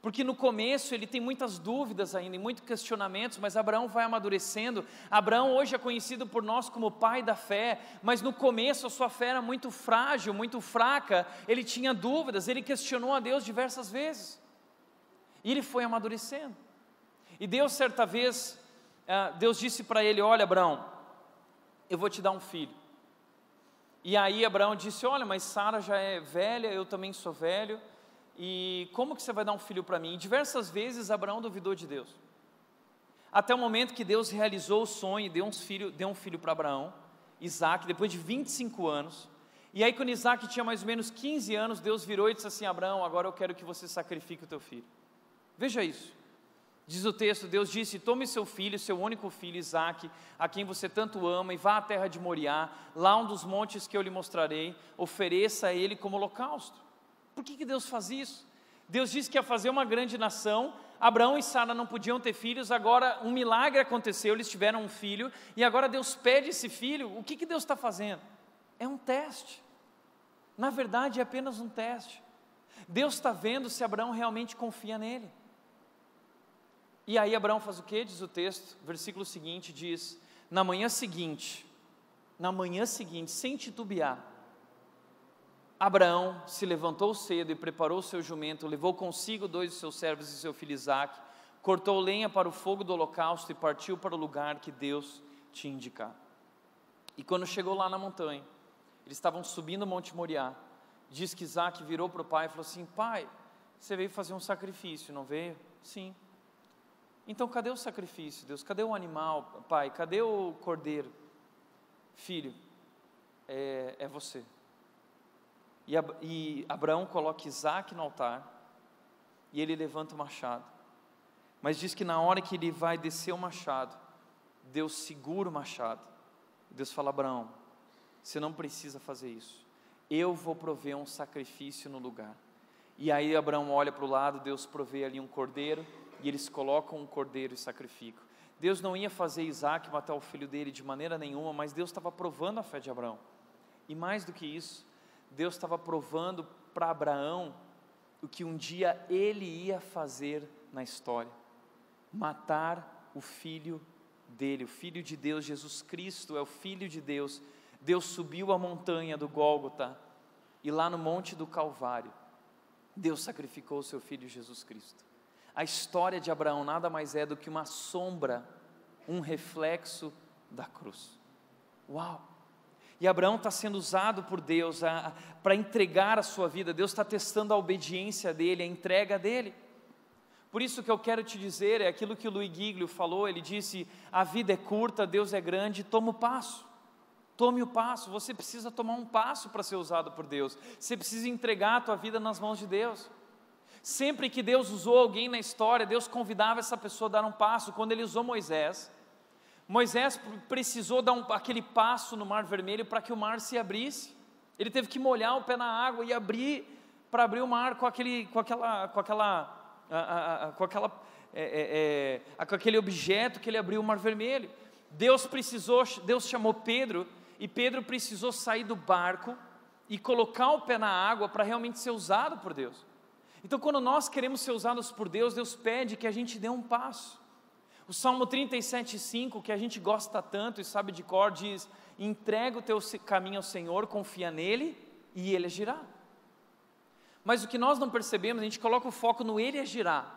Porque no começo ele tem muitas dúvidas ainda, e muitos questionamentos, mas Abraão vai amadurecendo. Abraão hoje é conhecido por nós como pai da fé, mas no começo a sua fé era muito frágil, muito fraca, ele tinha dúvidas, ele questionou a Deus diversas vezes. E ele foi amadurecendo. E Deus certa vez, Deus disse para ele: olha Abraão, eu vou te dar um filho. E aí Abraão disse: olha, mas Sara já é velha, eu também sou velho, e como que você vai dar um filho para mim? E diversas vezes Abraão duvidou de Deus, até o momento que Deus realizou o sonho e deu um filho para Abraão, Isaac, depois de 25 anos. E aí quando Isaac tinha mais ou menos 15 anos, Deus virou e disse assim: Abraão, agora eu quero que você sacrifique o teu filho. Veja isso, diz o texto, Deus disse: tome seu filho, seu único filho Isaac, a quem você tanto ama, e vá à terra de Moriá, lá um dos montes que eu lhe mostrarei, ofereça a ele como holocausto. Por que Deus faz isso? Deus disse que ia fazer uma grande nação, Abraão e Sara não podiam ter filhos, agora um milagre aconteceu, eles tiveram um filho, e agora Deus pede esse filho. O que Deus está fazendo? É um teste, na verdade é apenas um teste. Deus está vendo se Abraão realmente confia nele. E aí Abraão faz o que? Diz o texto, versículo seguinte, diz: na manhã seguinte, sem titubear, Abraão se levantou cedo e preparou o seu jumento, levou consigo 2 de seus servos e seu filho Isaque, cortou lenha para o fogo do holocausto e partiu para o lugar que Deus tinha indicado. E quando chegou lá na montanha, eles estavam subindo o Monte Moriá, diz que Isaque virou para o pai e falou assim: pai, você veio fazer um sacrifício, não veio? Sim. Então cadê o sacrifício, Deus? Cadê o animal, pai? Cadê o cordeiro? Filho, é você. E Abraão coloca Isaque no altar, e ele levanta o machado. Mas diz que na hora que ele vai descer o machado, Deus segura o machado. Deus fala: Abraão, você não precisa fazer isso, eu vou prover um sacrifício no lugar. E aí Abraão olha para o lado, Deus provê ali um cordeiro, e eles colocam um cordeiro e sacrificam. Deus não ia fazer Isaque matar o filho dele de maneira nenhuma, mas Deus estava provando a fé de Abraão. E mais do que isso, Deus estava provando para Abraão o que um dia ele ia fazer na história: matar o filho dele, o Filho de Deus. Jesus Cristo é o Filho de Deus. Deus subiu a montanha do Gólgota, e lá no Monte do Calvário, Deus sacrificou o seu Filho Jesus Cristo. A história de Abraão nada mais é do que uma sombra, um reflexo da cruz. Uau! E Abraão está sendo usado por Deus para entregar a sua vida. Deus está testando a obediência dele, a entrega dele. Por isso que eu quero te dizer, é aquilo que o Luiz Giglio falou, ele disse: a vida é curta, Deus é grande, toma o passo. Tome o passo, você precisa tomar um passo para ser usado por Deus. Você precisa entregar a tua vida nas mãos de Deus. Sempre que Deus usou alguém na história, Deus convidava essa pessoa a dar um passo. Quando ele usou Moisés precisou dar aquele passo no Mar Vermelho para que o mar se abrisse. Ele teve que molhar o pé na água e abrir o mar com aquele objeto que ele abriu o Mar Vermelho. Deus chamou Pedro, e Pedro precisou sair do barco e colocar o pé na água para realmente ser usado por Deus. Então, quando nós queremos ser usados por Deus, Deus pede que a gente dê um passo. O Salmo 37,5, que a gente gosta tanto e sabe de cor, diz: entrega o teu caminho ao Senhor, confia nele e ele agirá. Mas o que nós não percebemos, a gente coloca o foco no ele agirá,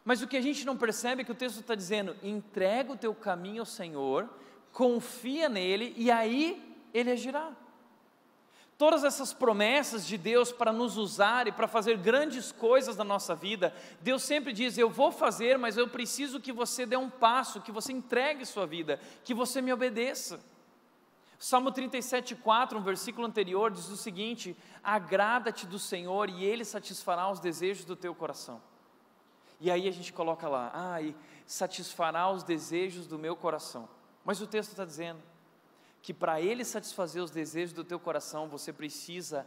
mas o que a gente não percebe é que o texto está dizendo: entrega o teu caminho ao Senhor, confia nele e aí ele agirá. Todas essas promessas de Deus para nos usar e para fazer grandes coisas na nossa vida, Deus sempre diz: eu vou fazer, mas eu preciso que você dê um passo, que você entregue sua vida, que você me obedeça. Salmo 37,4, um versículo anterior, diz o seguinte: agrada-te do Senhor e Ele satisfará os desejos do teu coração. E aí a gente coloca lá: e satisfará os desejos do meu coração. Mas o texto está dizendo que para Ele satisfazer os desejos do teu coração, você precisa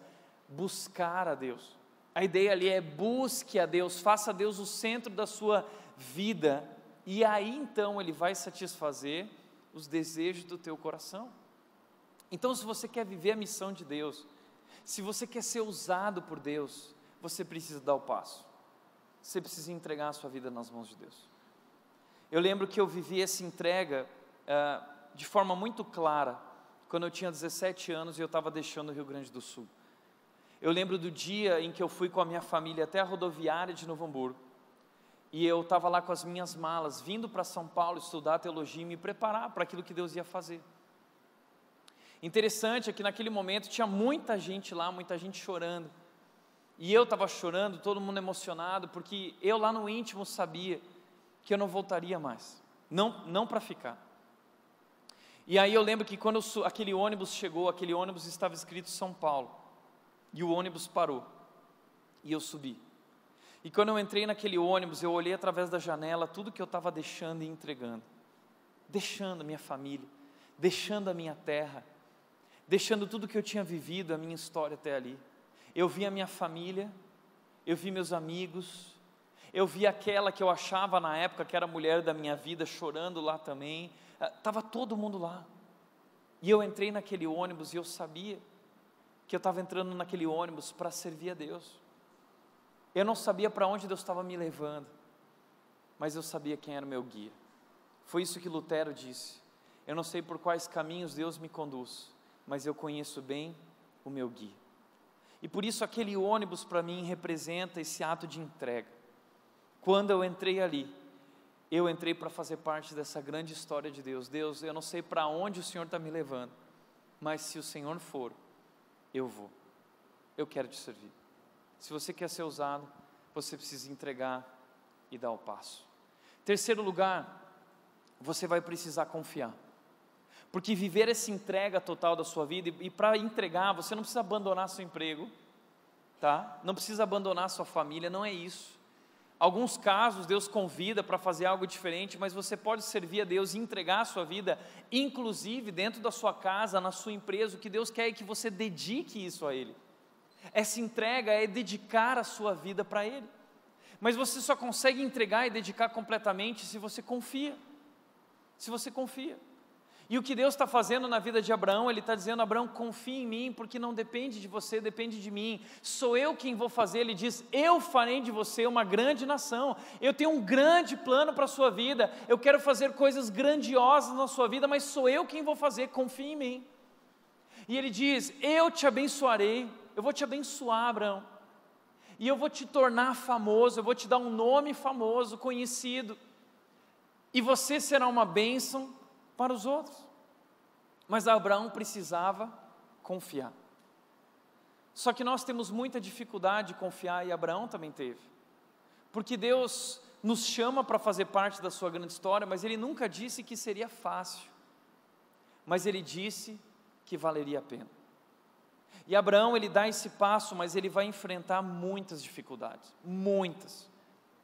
buscar a Deus. A ideia ali é: busque a Deus, faça Deus o centro da sua vida, e aí então Ele vai satisfazer os desejos do teu coração. Então, se você quer viver a missão de Deus, se você quer ser usado por Deus, você precisa dar o passo. Você precisa entregar a sua vida nas mãos de Deus. Eu lembro que eu vivi essa entrega de forma muito clara, quando eu tinha 17 anos e eu estava deixando o Rio Grande do Sul. Eu lembro do dia em que eu fui com a minha família até a rodoviária de Novo Hamburgo, e eu estava lá com as minhas malas, vindo para São Paulo estudar teologia e me preparar para aquilo que Deus ia fazer. Interessante é que naquele momento tinha muita gente lá, muita gente chorando, e eu estava chorando, todo mundo emocionado, porque eu lá no íntimo sabia que eu não voltaria mais, não para ficar. E aí eu lembro que quando aquele ônibus chegou, aquele ônibus estava escrito São Paulo, e o ônibus parou, e eu subi. E quando eu entrei naquele ônibus, eu olhei através da janela tudo que eu estava deixando e entregando, deixando a minha família, deixando a minha terra, deixando tudo que eu tinha vivido, a minha história até ali. Eu vi a minha família, eu vi meus amigos, eu vi aquela que eu achava na época que era a mulher da minha vida chorando lá também, estava todo mundo lá. E eu entrei naquele ônibus e eu sabia que eu estava entrando naquele ônibus para servir a Deus. Eu não sabia para onde Deus estava me levando, mas eu sabia quem era o meu guia. Foi isso que Lutero disse: eu não sei por quais caminhos Deus me conduz, mas eu conheço bem o meu guia. E por isso aquele ônibus para mim representa esse ato de entrega. Quando eu entrei ali, eu entrei para fazer parte dessa grande história de Deus. Deus, eu não sei para onde o Senhor está me levando, mas se o Senhor for, eu vou. Eu quero te servir. Se você quer ser usado, você precisa entregar e dar o passo. Terceiro lugar, você vai precisar confiar. Porque viver essa entrega total da sua vida, e para entregar, você não precisa abandonar seu emprego, tá? Não precisa abandonar sua família, não é isso. Alguns casos Deus convida para fazer algo diferente, mas você pode servir a Deus e entregar a sua vida, inclusive dentro da sua casa, na sua empresa. O que Deus quer é que você dedique isso a Ele. Essa entrega é dedicar a sua vida para Ele. Mas você só consegue entregar e dedicar completamente se você confia. Se você confia. E o que Deus está fazendo na vida de Abraão, Ele está dizendo: Abraão, confia em mim, porque não depende de você, depende de mim. Sou eu quem vou fazer. Ele diz: eu farei de você uma grande nação. Eu tenho um grande plano para a sua vida. Eu quero fazer coisas grandiosas na sua vida, mas sou eu quem vou fazer, confia em mim. E Ele diz: eu te abençoarei. Eu vou te abençoar, Abraão. E eu vou te tornar famoso, eu vou te dar um nome famoso, conhecido. E você será uma bênção para os outros. Mas Abraão precisava confiar. Só que nós temos muita dificuldade de confiar, e Abraão também teve. Porque Deus nos chama para fazer parte da sua grande história, mas Ele nunca disse que seria fácil. Mas Ele disse que valeria a pena. E Abraão, ele dá esse passo, mas ele vai enfrentar muitas dificuldades. Muitas.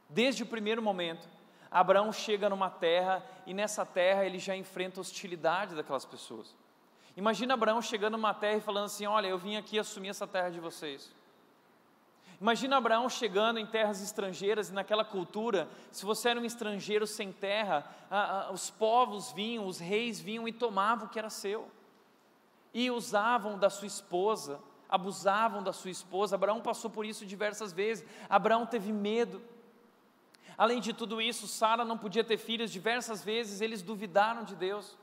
Desde o primeiro momento, Abraão chega numa terra, e nessa terra ele já enfrenta a hostilidade daquelas pessoas. Imagina Abraão chegando numa terra e falando assim: olha, eu vim aqui assumir essa terra de vocês. Imagina Abraão chegando em terras estrangeiras, e naquela cultura, se você era um estrangeiro sem terra, os povos vinham, os reis vinham e tomavam o que era seu. E usavam da sua esposa, abusavam da sua esposa. Abraão passou por isso diversas vezes. Abraão teve medo. Além de tudo isso, Sara não podia ter filhos. Diversas vezes eles duvidaram de Deus.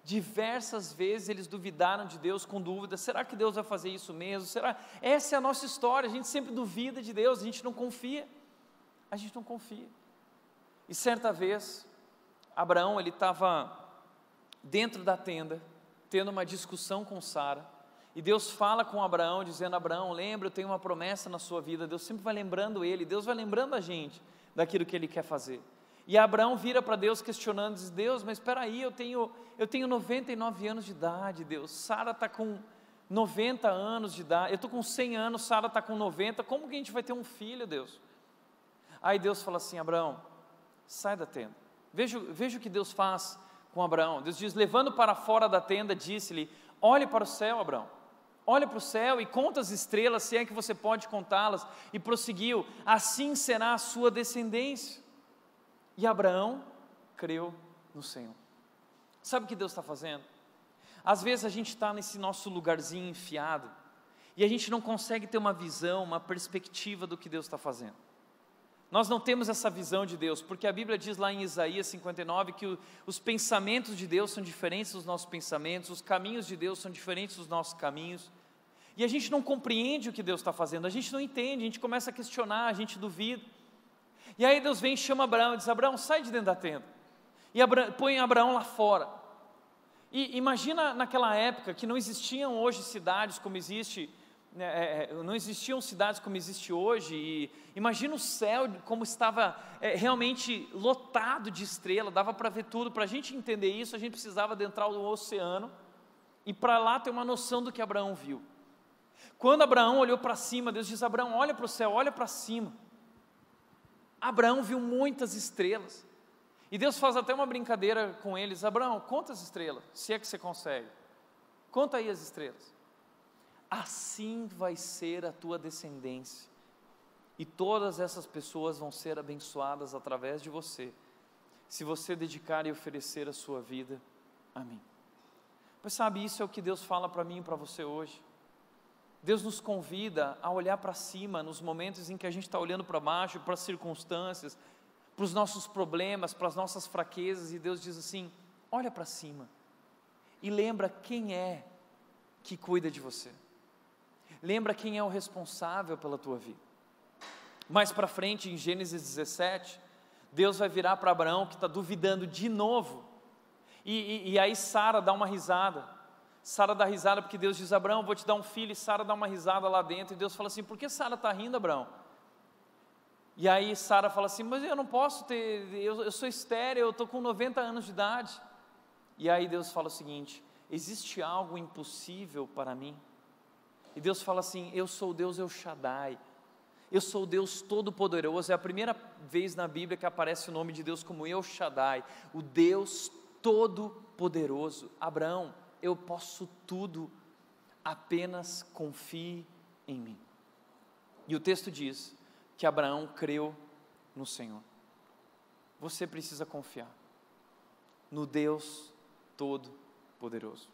Diversas vezes eles duvidaram de Deus com dúvidas: será que Deus vai fazer isso mesmo? Será? Essa é a nossa história. A gente sempre duvida de Deus, a gente não confia. A gente não confia. E certa vez, Abraão, ele estava dentro da tenda, tendo uma discussão com Sara, e Deus fala com Abraão, dizendo: Abraão, lembra, eu tenho uma promessa na sua vida. Deus sempre vai lembrando ele, Deus vai lembrando a gente daquilo que Ele quer fazer. E Abraão vira para Deus questionando, diz: Deus, mas espera aí, eu tenho 99 anos de idade, Deus. Sara está com 90 anos de idade, eu estou com 100 anos, Sara está com 90, como que a gente vai ter um filho, Deus? Aí Deus fala assim: Abraão, sai da tenda. Veja o que Deus faz com Abraão. Deus diz: levando para fora da tenda, disse-lhe: olhe para o céu, Abraão, olhe para o céu e conta as estrelas, se é que você pode contá-las. E prosseguiu: assim será a sua descendência. E Abraão creu no Senhor. Sabe o que Deus está fazendo? Às vezes a gente está nesse nosso lugarzinho enfiado, e a gente não consegue ter uma visão, uma perspectiva do que Deus está fazendo. Nós não temos essa visão de Deus, porque a Bíblia diz lá em Isaías 59 que os pensamentos de Deus são diferentes dos nossos pensamentos, os caminhos de Deus são diferentes dos nossos caminhos, e a gente não compreende o que Deus está fazendo, a gente não entende, a gente começa a questionar, a gente duvida. E aí Deus vem e chama Abraão e diz: Abraão, sai de dentro da tenda, e põe Abraão lá fora. E imagina naquela época que não existiam hoje cidades como existe, não existiam cidades como existe hoje, e imagina o céu como estava realmente lotado de estrelas, dava para ver tudo. Para a gente entender isso, a gente precisava adentrar o oceano, e para lá ter uma noção do que Abraão viu. Quando Abraão olhou para cima, Deus diz: Abraão, olha para o céu, olha para cima. Abraão viu muitas estrelas, e Deus faz até uma brincadeira com eles: Abraão, conta as estrelas, se é que você consegue, conta aí as estrelas. Assim vai ser a tua descendência, e todas essas pessoas vão ser abençoadas através de você, se você dedicar e oferecer a sua vida a mim. Pois sabe, isso é o que Deus fala para mim e para você hoje. Deus nos convida a olhar para cima nos momentos em que a gente está olhando para baixo, para as circunstâncias, para os nossos problemas, para as nossas fraquezas, e Deus diz assim: olha para cima e lembra quem é que cuida de você, lembra quem é o responsável pela tua vida. Mais para frente, em Gênesis 17, Deus vai virar para Abraão, que está duvidando de novo, e aí Sara dá uma risada. Sara dá risada porque Deus diz: Abraão, vou te dar um filho, e Sara dá uma risada lá dentro, e Deus fala assim: por que Sara está rindo, Abraão? E aí Sara fala assim: mas eu não posso ter, eu sou estéril, eu estou com 90 anos de idade. E aí Deus fala o seguinte: existe algo impossível para mim? E Deus fala assim: eu sou o Deus El Shaddai, eu sou o Deus Todo-Poderoso. É a primeira vez na Bíblia que aparece o nome de Deus como El Shaddai, o Deus Todo-Poderoso. Abraão, eu posso tudo, apenas confie em mim. E o texto diz que Abraão creu no Senhor. Você precisa confiar no Deus Todo-Poderoso.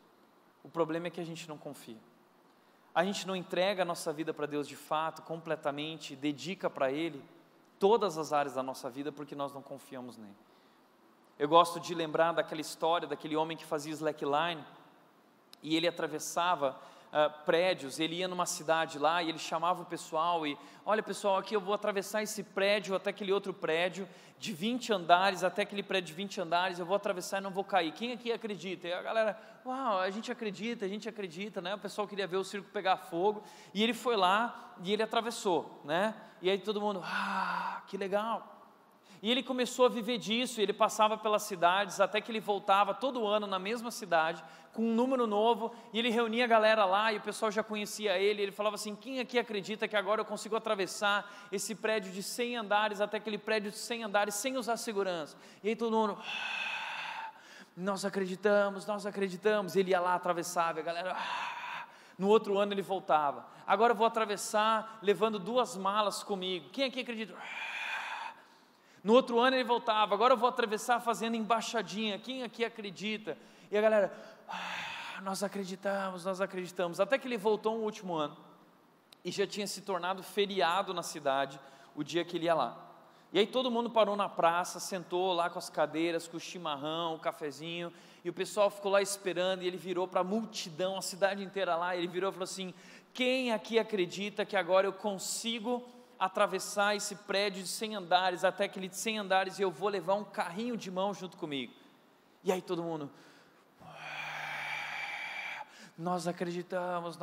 O problema é que a gente não confia. A gente não entrega a nossa vida para Deus de fato, completamente, dedica para Ele todas as áreas da nossa vida, porque nós não confiamos nele. Eu gosto de lembrar daquela história, daquele homem que fazia slackline, e ele atravessava prédios, ele ia numa cidade lá, e ele chamava o pessoal, e olha pessoal, aqui eu vou atravessar esse prédio até aquele outro prédio, de 20 andares, até aquele prédio de 20 andares, eu vou atravessar e não vou cair. Quem aqui acredita? E a galera: uau, a gente acredita, né? O pessoal queria ver o circo pegar fogo, e ele foi lá, e ele atravessou, né? E aí todo mundo: que legal. E ele começou a viver disso, e ele passava pelas cidades, até que ele voltava todo ano na mesma cidade, com um número novo, e ele reunia a galera lá, e o pessoal já conhecia ele, ele falava assim: quem aqui acredita que agora eu consigo atravessar esse prédio de 100 andares, até aquele prédio de 100 andares, sem usar segurança? E aí todo mundo: nós acreditamos, ele ia lá, atravessava, e a galera... No outro ano ele voltava: agora eu vou atravessar levando 2 malas comigo, quem aqui acredita? No outro ano ele voltava: agora eu vou atravessar fazendo embaixadinha, quem aqui acredita? E a galera: nós acreditamos, até que ele voltou no último ano, e já tinha se tornado feriado na cidade, o dia que ele ia lá. E aí todo mundo parou na praça, sentou lá com as cadeiras, com o chimarrão, o cafezinho, e o pessoal ficou lá esperando, e ele virou para a multidão, a cidade inteira lá, ele virou e falou assim: quem aqui acredita que agora eu consigo atravessar esse prédio de 100 andares, até aquele de 100 andares, e eu vou levar um carrinho de mão junto comigo? E aí todo mundo: nós acreditamos.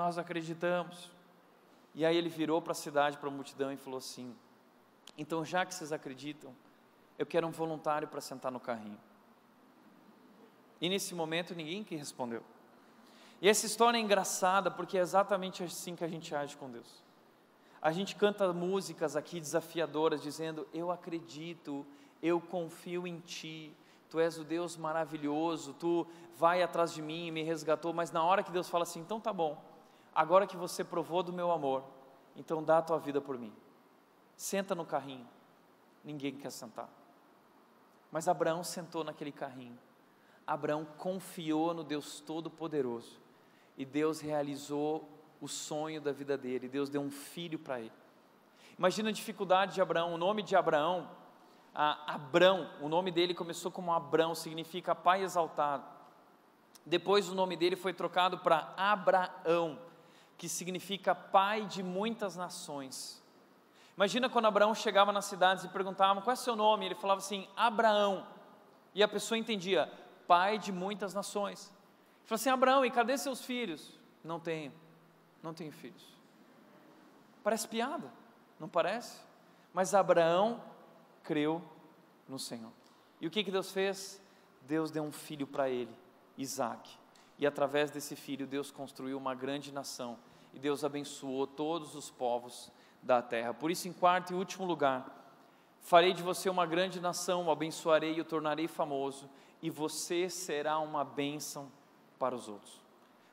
E aí ele virou para a cidade, para a multidão, e falou assim: então, já que vocês acreditam, eu quero um voluntário para sentar no carrinho. E nesse momento ninguém que respondeu. E essa história é engraçada, porque é exatamente assim que a gente age com Deus. A gente canta músicas aqui desafiadoras, dizendo: eu acredito, eu confio em Ti, Tu és o Deus maravilhoso, Tu vai atrás de mim e me resgatou. Mas na hora que Deus fala assim: então tá bom, agora que você provou do meu amor, então dá a tua vida por mim, senta no carrinho. Ninguém quer sentar. Mas Abraão sentou naquele carrinho. Abraão confiou no Deus Todo-Poderoso, e Deus realizou o sonho da vida dele, Deus deu um filho para ele. Imagina a dificuldade de Abraão. O nome de Abraão, Abrão, o nome dele começou como Abrão, significa pai exaltado. Depois o nome dele foi trocado para Abraão, que significa pai de muitas nações. Imagina quando Abraão chegava nas cidades e perguntavam: qual é o seu nome? Ele falava assim: Abraão. E a pessoa entendia: pai de muitas nações. Ele falou assim: Abraão, e cadê seus filhos? Não tenho filhos. Parece piada, não parece? Mas Abraão creu no Senhor. E o que Deus fez? Deus deu um filho para ele, Isaque. E através desse filho Deus construiu uma grande nação. E Deus abençoou todos os povos da terra. Por isso, em quarto e último lugar, farei de você uma grande nação, o abençoarei e o tornarei famoso, e você será uma bênção para os outros.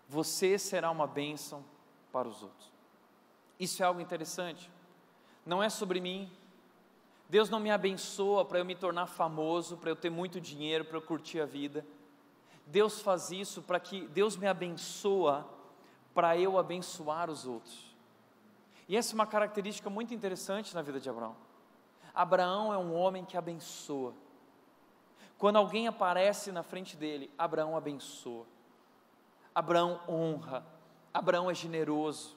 Você será uma bênção para os outros. Isso é algo interessante. Não é sobre mim. Deus não me abençoa para eu me tornar famoso, para eu ter muito dinheiro, para eu curtir a vida. Deus faz isso para que Deus me abençoa para eu abençoar os outros. E essa é uma característica muito interessante na vida de Abraão. Abraão é um homem que abençoa. Quando alguém aparece na frente dele, Abraão abençoa. Abraão honra. Abraão é generoso.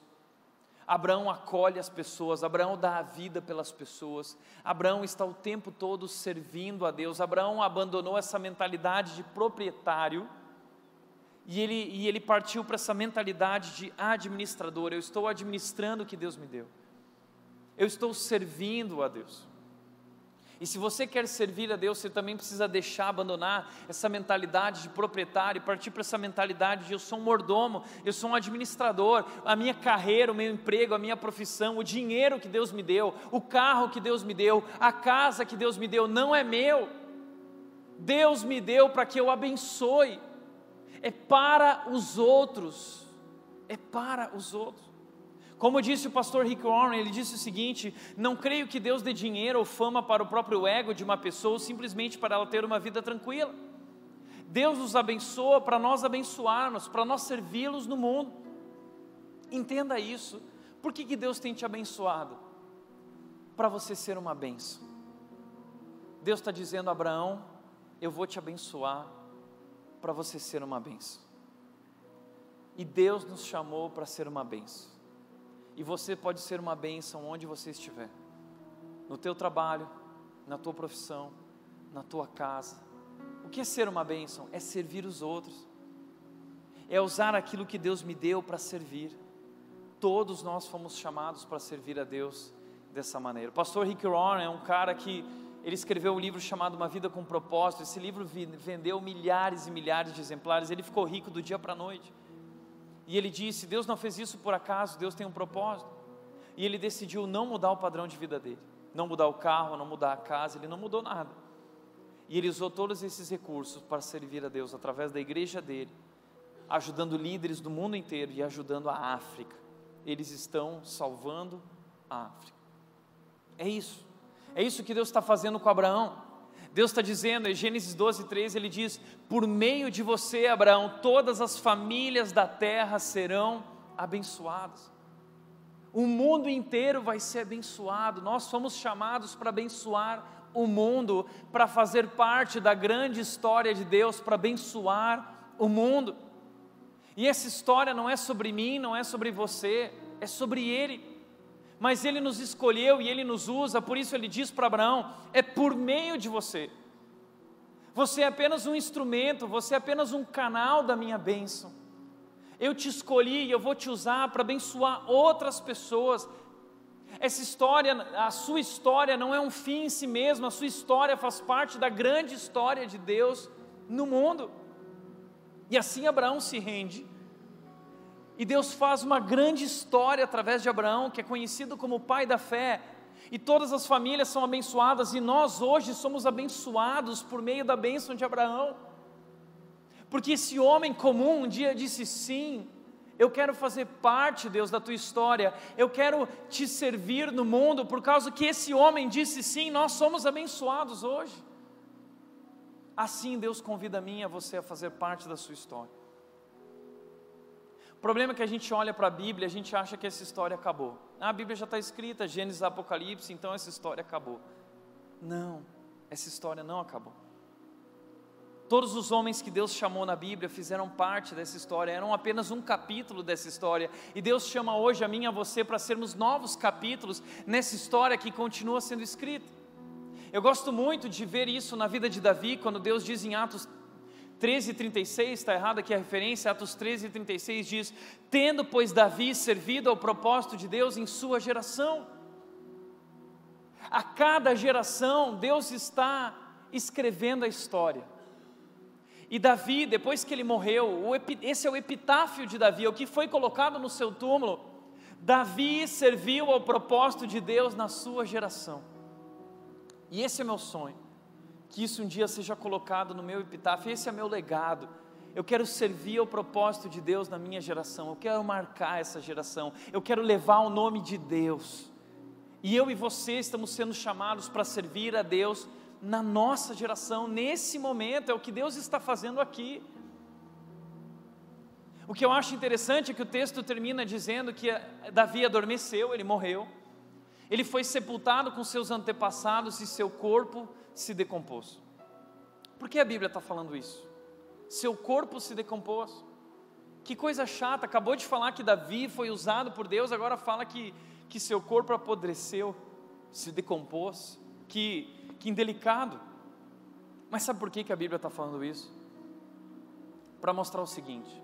Abraão acolhe as pessoas. Abraão dá a vida pelas pessoas. Abraão está o tempo todo servindo a Deus. Abraão abandonou essa mentalidade de proprietário e ele partiu para essa mentalidade de administrador. Eu estou administrando o que Deus me deu. Eu estou servindo a Deus. E se você quer servir a Deus, você também precisa abandonar essa mentalidade de proprietário e partir para essa mentalidade de eu sou um mordomo, eu sou um administrador. A minha carreira, o meu emprego, a minha profissão, o dinheiro que Deus me deu, o carro que Deus me deu, a casa que Deus me deu, não é meu. Deus me deu para que eu abençoe. É para os outros. É para os outros. Como disse o pastor Rick Warren, ele disse o seguinte: não creio que Deus dê dinheiro ou fama para o próprio ego de uma pessoa, simplesmente para ela ter uma vida tranquila. Deus nos abençoa para nós abençoarmos, para nós servi-los no mundo. Entenda isso. Por que Deus tem te abençoado? Para você ser uma bênção. Deus está dizendo a Abraão: eu vou te abençoar para você ser uma bênção. E Deus nos chamou para ser uma bênção. E você pode ser uma bênção onde você estiver. No teu trabalho, na tua profissão, na tua casa. O que é ser uma bênção? É servir os outros. É usar aquilo que Deus me deu para servir. Todos nós fomos chamados para servir a Deus dessa maneira. O pastor Rick Warren é um cara que ele escreveu um livro chamado Uma Vida com Propósito. Esse livro vendeu milhares e milhares de exemplares. Ele ficou rico do dia para a noite. E ele disse: Deus não fez isso por acaso, Deus tem um propósito. E ele decidiu não mudar o padrão de vida dele, não mudar o carro, não mudar a casa, ele não mudou nada. E ele usou todos esses recursos para servir a Deus através da igreja dele, ajudando líderes do mundo inteiro e ajudando a África. Eles estão salvando a África. É isso que Deus está fazendo com Abraão. Deus está dizendo, em Gênesis 12:3, ele diz: por meio de você, Abraão, todas as famílias da terra serão abençoadas. O mundo inteiro vai ser abençoado. Nós fomos chamados para abençoar o mundo, para fazer parte da grande história de Deus, para abençoar o mundo. E essa história não é sobre mim, não é sobre você, é sobre Ele. Mas Ele nos escolheu e Ele nos usa, por isso Ele diz para Abraão: é por meio de você. Você é apenas um instrumento, você é apenas um canal da minha bênção. Eu te escolhi e eu vou te usar para abençoar outras pessoas. Essa história, a sua história não é um fim em si mesma, a sua história faz parte da grande história de Deus no mundo. E assim Abraão se rende. E Deus faz uma grande história através de Abraão, que é conhecido como o pai da fé. E todas as famílias são abençoadas, e nós hoje somos abençoados por meio da bênção de Abraão. Porque esse homem comum um dia disse: sim, eu quero fazer parte, Deus, da tua história. Eu quero te servir no mundo. Por causa que esse homem disse sim, nós somos abençoados hoje. assim Deus convida a mim e a você a fazer parte da sua história. O problema é que a gente olha para a Bíblia e a gente acha que essa história acabou. A Bíblia já está escrita, Gênesis, Apocalipse, então essa história acabou. Não, essa história não acabou. Todos os homens que Deus chamou na Bíblia fizeram parte dessa história, eram apenas um capítulo dessa história, e Deus chama hoje a mim e a você para sermos novos capítulos nessa história que continua sendo escrita. Eu gosto muito de ver isso na vida de Davi, quando Deus diz em Atos 13:36, está errada aqui a referência, Atos 13:36 diz: tendo pois Davi servido ao propósito de Deus em sua geração. A cada geração Deus está escrevendo a história. E Davi, depois que ele morreu, esse é o epitáfio de Davi, o que foi colocado no seu túmulo. Davi serviu ao propósito de Deus na sua geração. E esse é meu sonho, que isso um dia seja colocado no meu epitáfio, esse é meu legado. Eu quero servir ao propósito de Deus na minha geração, eu quero marcar essa geração, eu quero levar o nome de Deus. E eu e você estamos sendo chamados para servir a Deus na nossa geração, nesse momento, é o que Deus está fazendo aqui. O que eu acho interessante é que o texto termina dizendo que Davi adormeceu, ele morreu, ele foi sepultado com seus antepassados e seu corpo se decompôs. Por que a Bíblia está falando isso? Seu corpo se decompôs. Que coisa chata, acabou de falar que Davi foi usado por Deus, agora fala que seu corpo apodreceu, se decompôs. Que indelicado. Mas sabe por que a Bíblia está falando isso? Para mostrar o seguinte: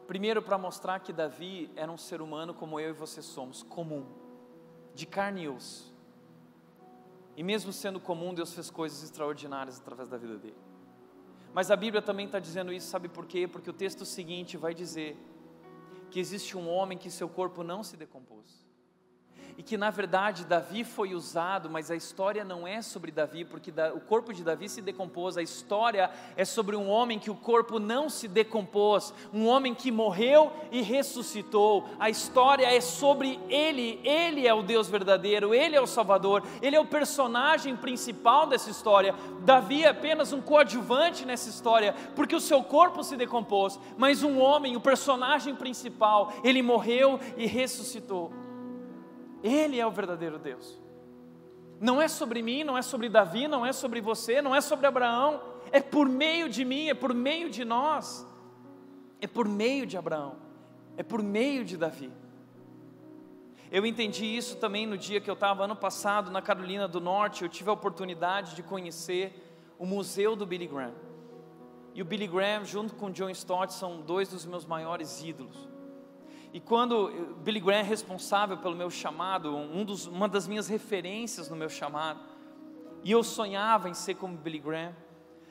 primeiro, para mostrar que Davi era um ser humano como eu e você somos, comum, de carne e osso. E mesmo sendo comum, Deus fez coisas extraordinárias através da vida dele. Mas a Bíblia também está dizendo isso, sabe por quê? Porque o texto seguinte vai dizer que existe um homem que seu corpo não se decompôs. E que na verdade Davi foi usado, mas a história não é sobre Davi, porque o corpo de Davi se decompôs. A história é sobre um homem que o corpo não se decompôs, um homem que morreu e ressuscitou. A história é sobre ele, ele é o Deus verdadeiro, ele é o Salvador, ele é o personagem principal dessa história. Davi é apenas um coadjuvante nessa história, porque o seu corpo se decompôs, mas um homem, o personagem principal, ele morreu e ressuscitou. Ele é o verdadeiro Deus. Não é sobre mim, não é sobre Davi, não é sobre você, não é sobre Abraão. É por meio de mim, é por meio de nós. É por meio de Abraão, é por meio de Davi. Eu entendi isso também no dia que eu estava ano passado na Carolina do Norte. Eu tive a oportunidade de conhecer o museu do Billy Graham. E o Billy Graham junto com o John Stott são dois dos meus maiores ídolos. E quando Billy Graham é responsável pelo meu chamado, uma das minhas referências no meu chamado, e eu sonhava em ser como Billy Graham,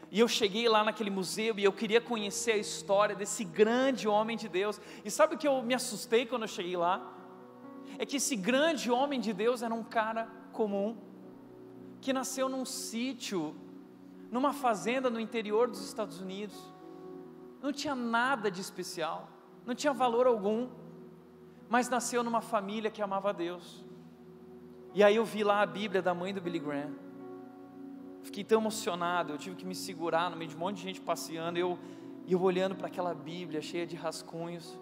e eu cheguei lá naquele museu e eu queria conhecer a história desse grande homem de Deus. E sabe o que eu me assustei quando eu cheguei lá? É que esse grande homem de Deus era um cara comum, que nasceu num sítio, numa fazenda no interior dos Estados Unidos. Não tinha nada de especial, não tinha valor algum, mas nasceu numa família que amava a Deus. E aí eu vi lá a Bíblia da mãe do Billy Graham. Fiquei tão emocionado, eu tive que me segurar no meio de um monte de gente passeando, e eu olhando para aquela Bíblia cheia de rascunhos.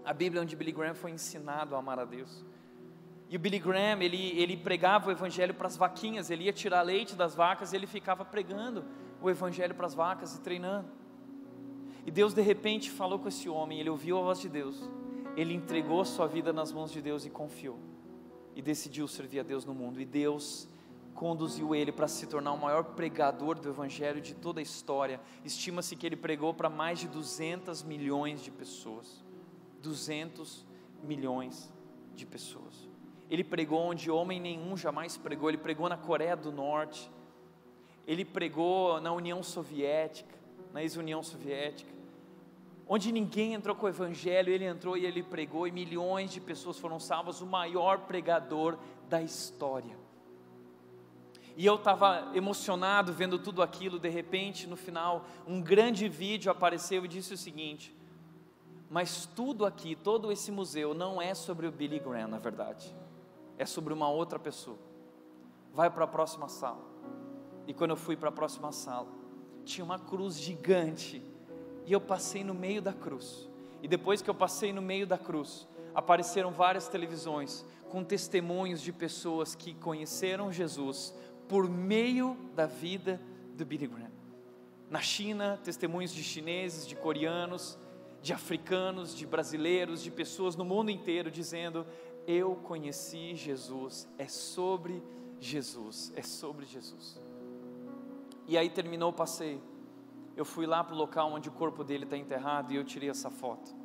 A Bíblia onde Billy Graham foi ensinado a amar a Deus. E o Billy Graham, ele pregava o evangelho para as vaquinhas, ele ia tirar leite das vacas e ele ficava pregando o evangelho para as vacas e treinando. E Deus de repente falou com esse homem, ele ouviu a voz de Deus, ele entregou a sua vida nas mãos de Deus e confiou. E decidiu servir a Deus no mundo. E Deus conduziu ele para se tornar o maior pregador do evangelho de toda a história. Estima-se que ele pregou para mais de 200 milhões de pessoas. 200 milhões de pessoas. Ele pregou onde homem nenhum jamais pregou. Ele pregou na Coreia do Norte. Ele pregou na União Soviética, na ex-União Soviética. Onde ninguém entrou com o evangelho, ele entrou e ele pregou, e milhões de pessoas foram salvas. O maior pregador da história. E eu estava emocionado vendo tudo aquilo. De repente, no final, um grande vídeo apareceu e disse o seguinte: mas tudo aqui, todo esse museu não é sobre o Billy Graham, na verdade, é sobre uma outra pessoa. Vai para a próxima sala. E quando eu fui para a próxima sala, tinha uma cruz gigante, e eu passei no meio da cruz, e depois que eu passei no meio da cruz, apareceram várias televisões, com testemunhos de pessoas que conheceram Jesus, por meio da vida do Billy Graham. Na China, testemunhos de chineses, de coreanos, de africanos, de brasileiros, de pessoas no mundo inteiro, dizendo, eu conheci Jesus, é sobre Jesus, é sobre Jesus. E aí terminou o passeio, eu fui lá para o local onde o corpo dele está enterrado, e eu tirei essa foto.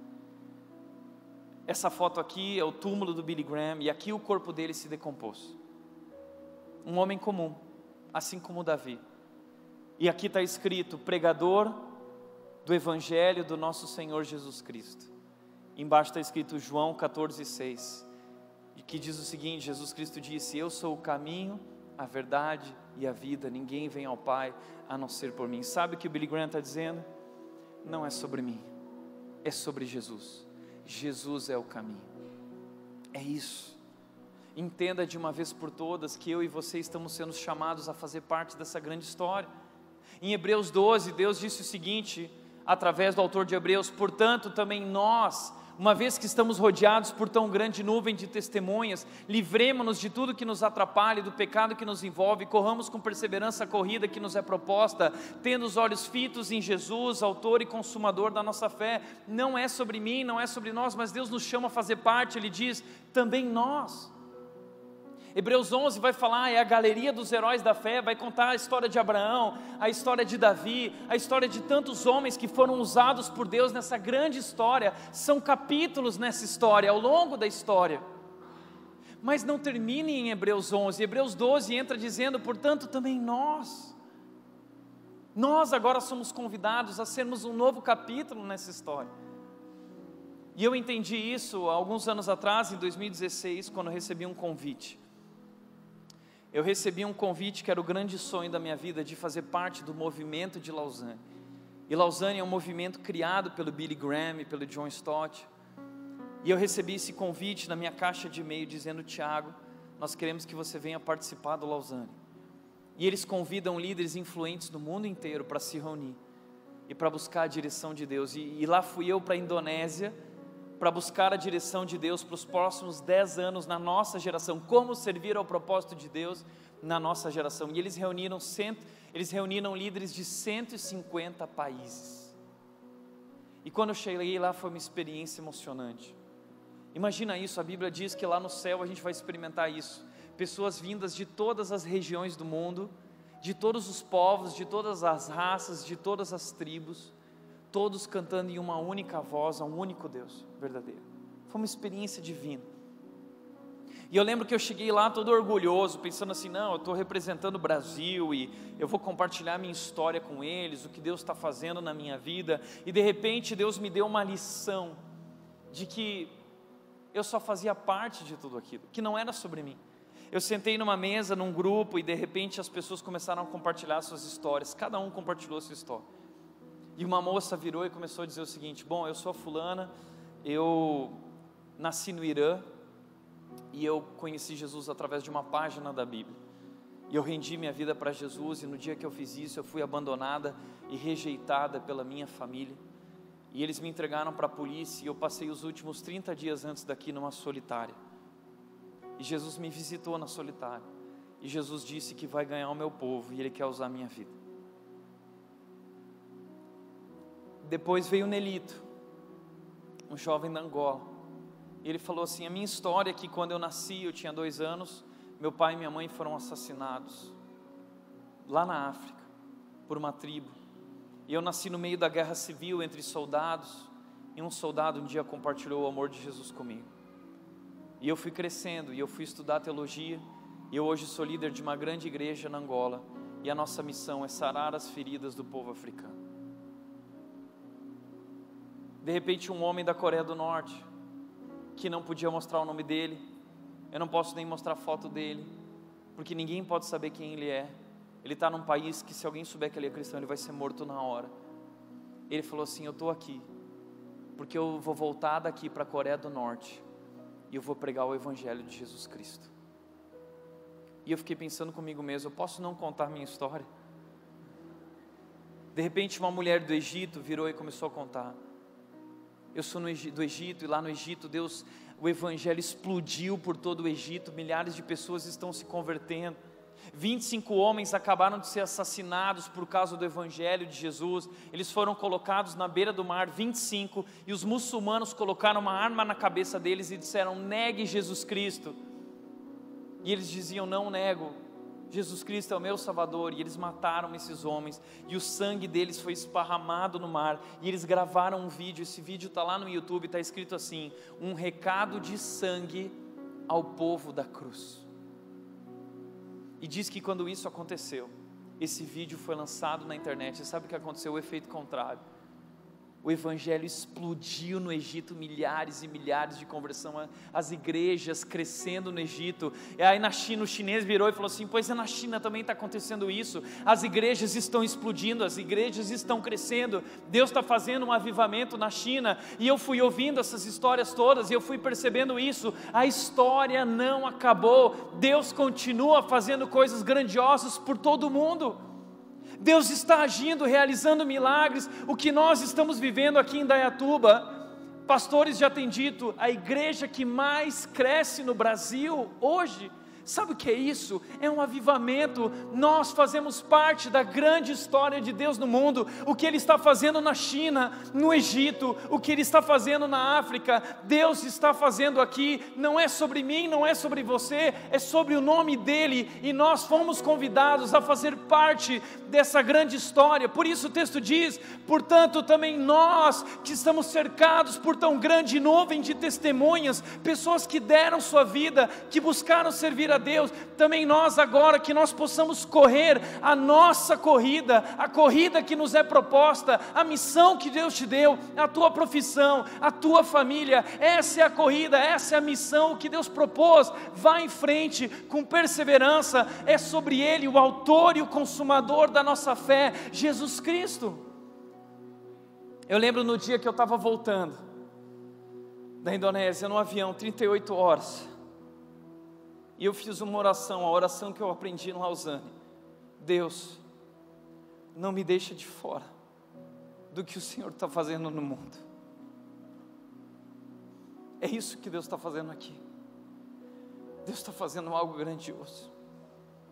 Essa foto aqui é o túmulo do Billy Graham, e aqui o corpo dele se decompôs. Um homem comum, assim como Davi. E aqui está escrito, pregador do Evangelho do nosso Senhor Jesus Cristo. Embaixo está escrito João 14,6, que diz o seguinte, Jesus Cristo disse, eu sou o caminho, a verdade e a vida, ninguém vem ao Pai a não ser por mim. Sabe o que o Billy Graham está dizendo? Não é sobre mim, é sobre Jesus. Jesus é o caminho, é isso. Entenda de uma vez por todas que eu e você estamos sendo chamados a fazer parte dessa grande história. Em Hebreus 12, Deus disse o seguinte, através do autor de Hebreus, portanto também nós, uma vez que estamos rodeados por tão grande nuvem de testemunhas, livremo-nos de tudo que nos atrapalha e do pecado que nos envolve, corramos com perseverança a corrida que nos é proposta, tendo os olhos fitos em Jesus, autor e consumador da nossa fé. Não é sobre mim, não é sobre nós, mas Deus nos chama a fazer parte, Ele diz, também nós. Hebreus 11 vai falar, é a galeria dos heróis da fé, vai contar a história de Abraão, a história de Davi, a história de tantos homens que foram usados por Deus nessa grande história. São capítulos nessa história, ao longo da história. Mas não termina em Hebreus 11, Hebreus 12 entra dizendo, portanto também nós agora somos convidados a sermos um novo capítulo nessa história. E eu entendi isso há alguns anos atrás, em 2016, quando eu recebi um convite. Eu recebi um convite que era o grande sonho da minha vida, de fazer parte do movimento de Lausanne. E Lausanne é um movimento criado pelo Billy Graham e pelo John Stott. E eu recebi esse convite na minha caixa de e-mail dizendo, Tiago, nós queremos que você venha participar do Lausanne. E eles convidam líderes influentes do mundo inteiro para se reunir e para buscar a direção de Deus. E lá fui eu para a Indonésia, para buscar a direção de Deus para os próximos 10 anos na nossa geração, como servir ao propósito de Deus na nossa geração. E eles reuniram líderes de 150 países. E quando eu cheguei lá foi uma experiência emocionante. Imagina isso, a Bíblia diz que lá no céu a gente vai experimentar isso. Pessoas vindas de todas as regiões do mundo, de todos os povos, de todas as raças, de todas as tribos, todos cantando em uma única voz, a um único Deus verdadeiro. Foi uma experiência divina. E eu lembro que eu cheguei lá todo orgulhoso, pensando assim, não, eu estou representando o Brasil e eu vou compartilhar minha história com eles, o que Deus está fazendo na minha vida. E de repente Deus me deu uma lição de que eu só fazia parte de tudo aquilo, que não era sobre mim. Eu sentei numa mesa, num grupo, e de repente as pessoas começaram a compartilhar suas histórias, cada um compartilhou sua história. E uma moça virou e começou a dizer o seguinte, bom, eu sou a fulana, eu nasci no Irã, e eu conheci Jesus através de uma página da Bíblia, e eu rendi minha vida para Jesus, e no dia que eu fiz isso, eu fui abandonada e rejeitada pela minha família, e eles me entregaram para a polícia, e eu passei os últimos 30 dias antes daqui numa solitária, e Jesus me visitou na solitária, e Jesus disse que vai ganhar o meu povo, e Ele quer usar a minha vida. Depois veio o Nelito, um jovem da Angola, e ele falou assim, a minha história é que quando eu nasci, eu tinha 2 anos, meu pai e minha mãe foram assassinados, lá na África, por uma tribo, e eu nasci no meio da guerra civil entre soldados, e um soldado um dia compartilhou o amor de Jesus comigo, e eu fui crescendo, e eu fui estudar teologia, e eu hoje sou líder de uma grande igreja na Angola, e a nossa missão é sarar as feridas do povo africano. De repente um homem da Coreia do Norte, que não podia mostrar o nome dele, eu não posso nem mostrar a foto dele, porque ninguém pode saber quem ele é, ele está num país que se alguém souber que ele é cristão, ele vai ser morto na hora. Ele falou assim, eu estou aqui, porque eu vou voltar daqui para a Coreia do Norte, e eu vou pregar o Evangelho de Jesus Cristo. E eu fiquei pensando comigo mesmo, eu posso não contar minha história? De repente uma mulher do Egito virou e começou a contar: eu sou do Egito, e lá no Egito o evangelho explodiu por todo o Egito, milhares de pessoas estão se convertendo. 25 homens acabaram de ser assassinados por causa do evangelho de Jesus. Eles foram colocados na beira do mar, 25, e os muçulmanos colocaram uma arma na cabeça deles e disseram: negue Jesus Cristo. E eles diziam: não nego, Jesus Cristo é o meu Salvador. E eles mataram esses homens, e o sangue deles foi esparramado no mar, e eles gravaram um vídeo. Esse vídeo está lá no YouTube, está escrito assim: um recado de sangue ao povo da cruz. E diz que quando isso aconteceu, esse vídeo foi lançado na internet. Você sabe o que aconteceu? O efeito contrário. O evangelho explodiu no Egito, milhares e milhares de conversão, as igrejas crescendo no Egito. E aí na China, o chinês virou e falou assim: pois é, na China também está acontecendo isso, as igrejas estão explodindo, as igrejas estão crescendo, Deus está fazendo um avivamento na China. E eu fui ouvindo essas histórias todas, e eu fui percebendo isso: a história não acabou, Deus continua fazendo coisas grandiosas por todo o mundo. Deus está agindo, realizando milagres. O que nós estamos vivendo aqui em Indaiatuba, pastores já têm dito, a igreja que mais cresce no Brasil hoje. Sabe o que é isso? É um avivamento. Nós fazemos parte da grande história de Deus no mundo. O que Ele está fazendo na China, no Egito, o que Ele está fazendo na África, Deus está fazendo aqui. Não é sobre mim, não é sobre você, é sobre o nome dEle, e nós fomos convidados a fazer parte dessa grande história. Por isso o texto diz: portanto também nós, que estamos cercados por tão grande nuvem de testemunhas, pessoas que deram sua vida, que buscaram servir a Deus, também nós agora, que nós possamos correr a nossa corrida, a corrida que nos é proposta, a missão que Deus te deu, a tua profissão, a tua família. Essa é a corrida, essa é a missão que Deus propôs. Vá em frente com perseverança. É sobre Ele, o autor e o consumador da nossa fé, Jesus Cristo. Eu lembro no dia que eu estava voltando da Indonésia no avião, 38 horas, e eu fiz uma oração, a oração que eu aprendi no Lausanne: Deus, não me deixa de fora do que o Senhor está fazendo no mundo. É isso que Deus está fazendo aqui. Deus está fazendo algo grandioso.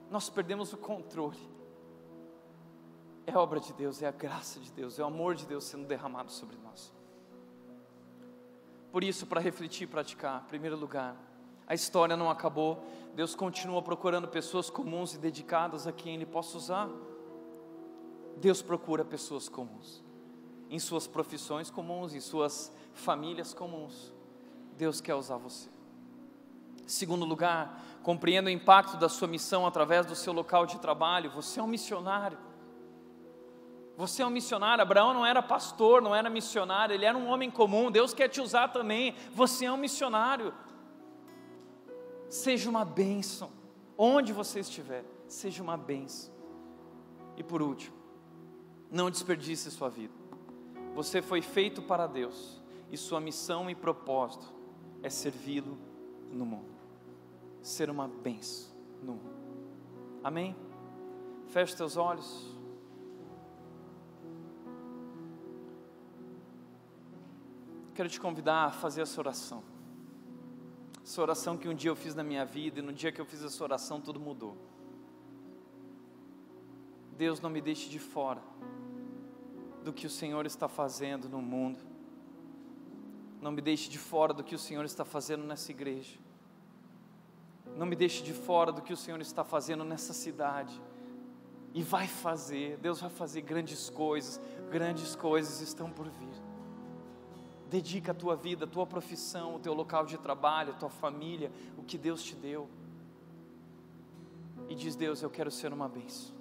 Nós perdemos o controle. É a obra de Deus, é a graça de Deus, é o amor de Deus sendo derramado sobre nós. Por isso, para refletir e praticar, em primeiro lugar, a história não acabou. Deus continua procurando pessoas comuns e dedicadas a quem Ele possa usar. Deus procura pessoas comuns, em suas profissões comuns, em suas famílias comuns. Deus quer usar você. Segundo lugar, compreenda o impacto da sua missão através do seu local de trabalho. Você é um missionário. Você é um missionário. Abraão não era pastor, não era missionário, ele era um homem comum. Deus quer te usar também. Você é um missionário. Seja uma bênção, onde você estiver, seja uma bênção. E por último, não desperdice sua vida. Você foi feito para Deus, e sua missão e propósito é servi-lo no mundo, ser uma bênção no mundo. Amém? Feche teus olhos. Quero te convidar a fazer essa oração. Essa oração que um dia eu fiz na minha vida, e no dia que eu fiz essa oração tudo mudou. Deus, não me deixe de fora do que o Senhor está fazendo no mundo. Não me deixe de fora do que o Senhor está fazendo nessa igreja. Não me deixe de fora do que o Senhor está fazendo nessa cidade. E vai fazer, Deus vai fazer grandes coisas estão por vir. Dedica a tua vida, a tua profissão, o teu local de trabalho, a tua família, o que Deus te deu. E diz: Deus, eu quero ser uma bênção.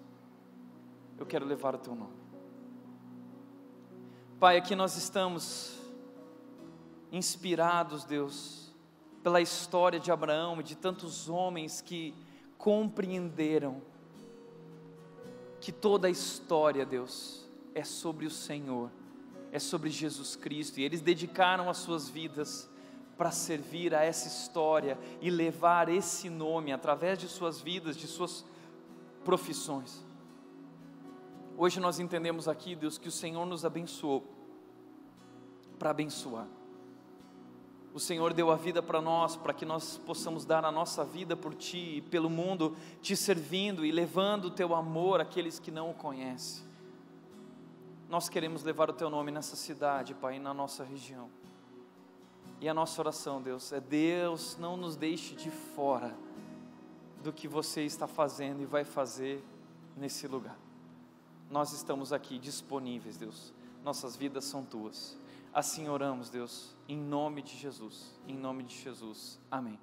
Eu quero levar o teu nome. Pai, aqui nós estamos inspirados, Deus, pela história de Abraão e de tantos homens que compreenderam que toda a história, Deus, é sobre o Senhor. É sobre Jesus Cristo, e eles dedicaram as suas vidas para servir a essa história e levar esse nome através de suas vidas, de suas profissões. Hoje nós entendemos aqui, Deus, que o Senhor nos abençoou para abençoar. O Senhor deu a vida para nós, para que nós possamos dar a nossa vida por Ti e pelo mundo, Te servindo e levando o Teu amor àqueles que não o conhecem. Nós queremos levar o Teu nome nessa cidade, Pai, na nossa região. E a nossa oração, Deus, é: Deus, não nos deixe de fora do que Você está fazendo e vai fazer nesse lugar. Nós estamos aqui disponíveis, Deus. Nossas vidas são Tuas. Assim oramos, Deus, em nome de Jesus. Em nome de Jesus. Amém.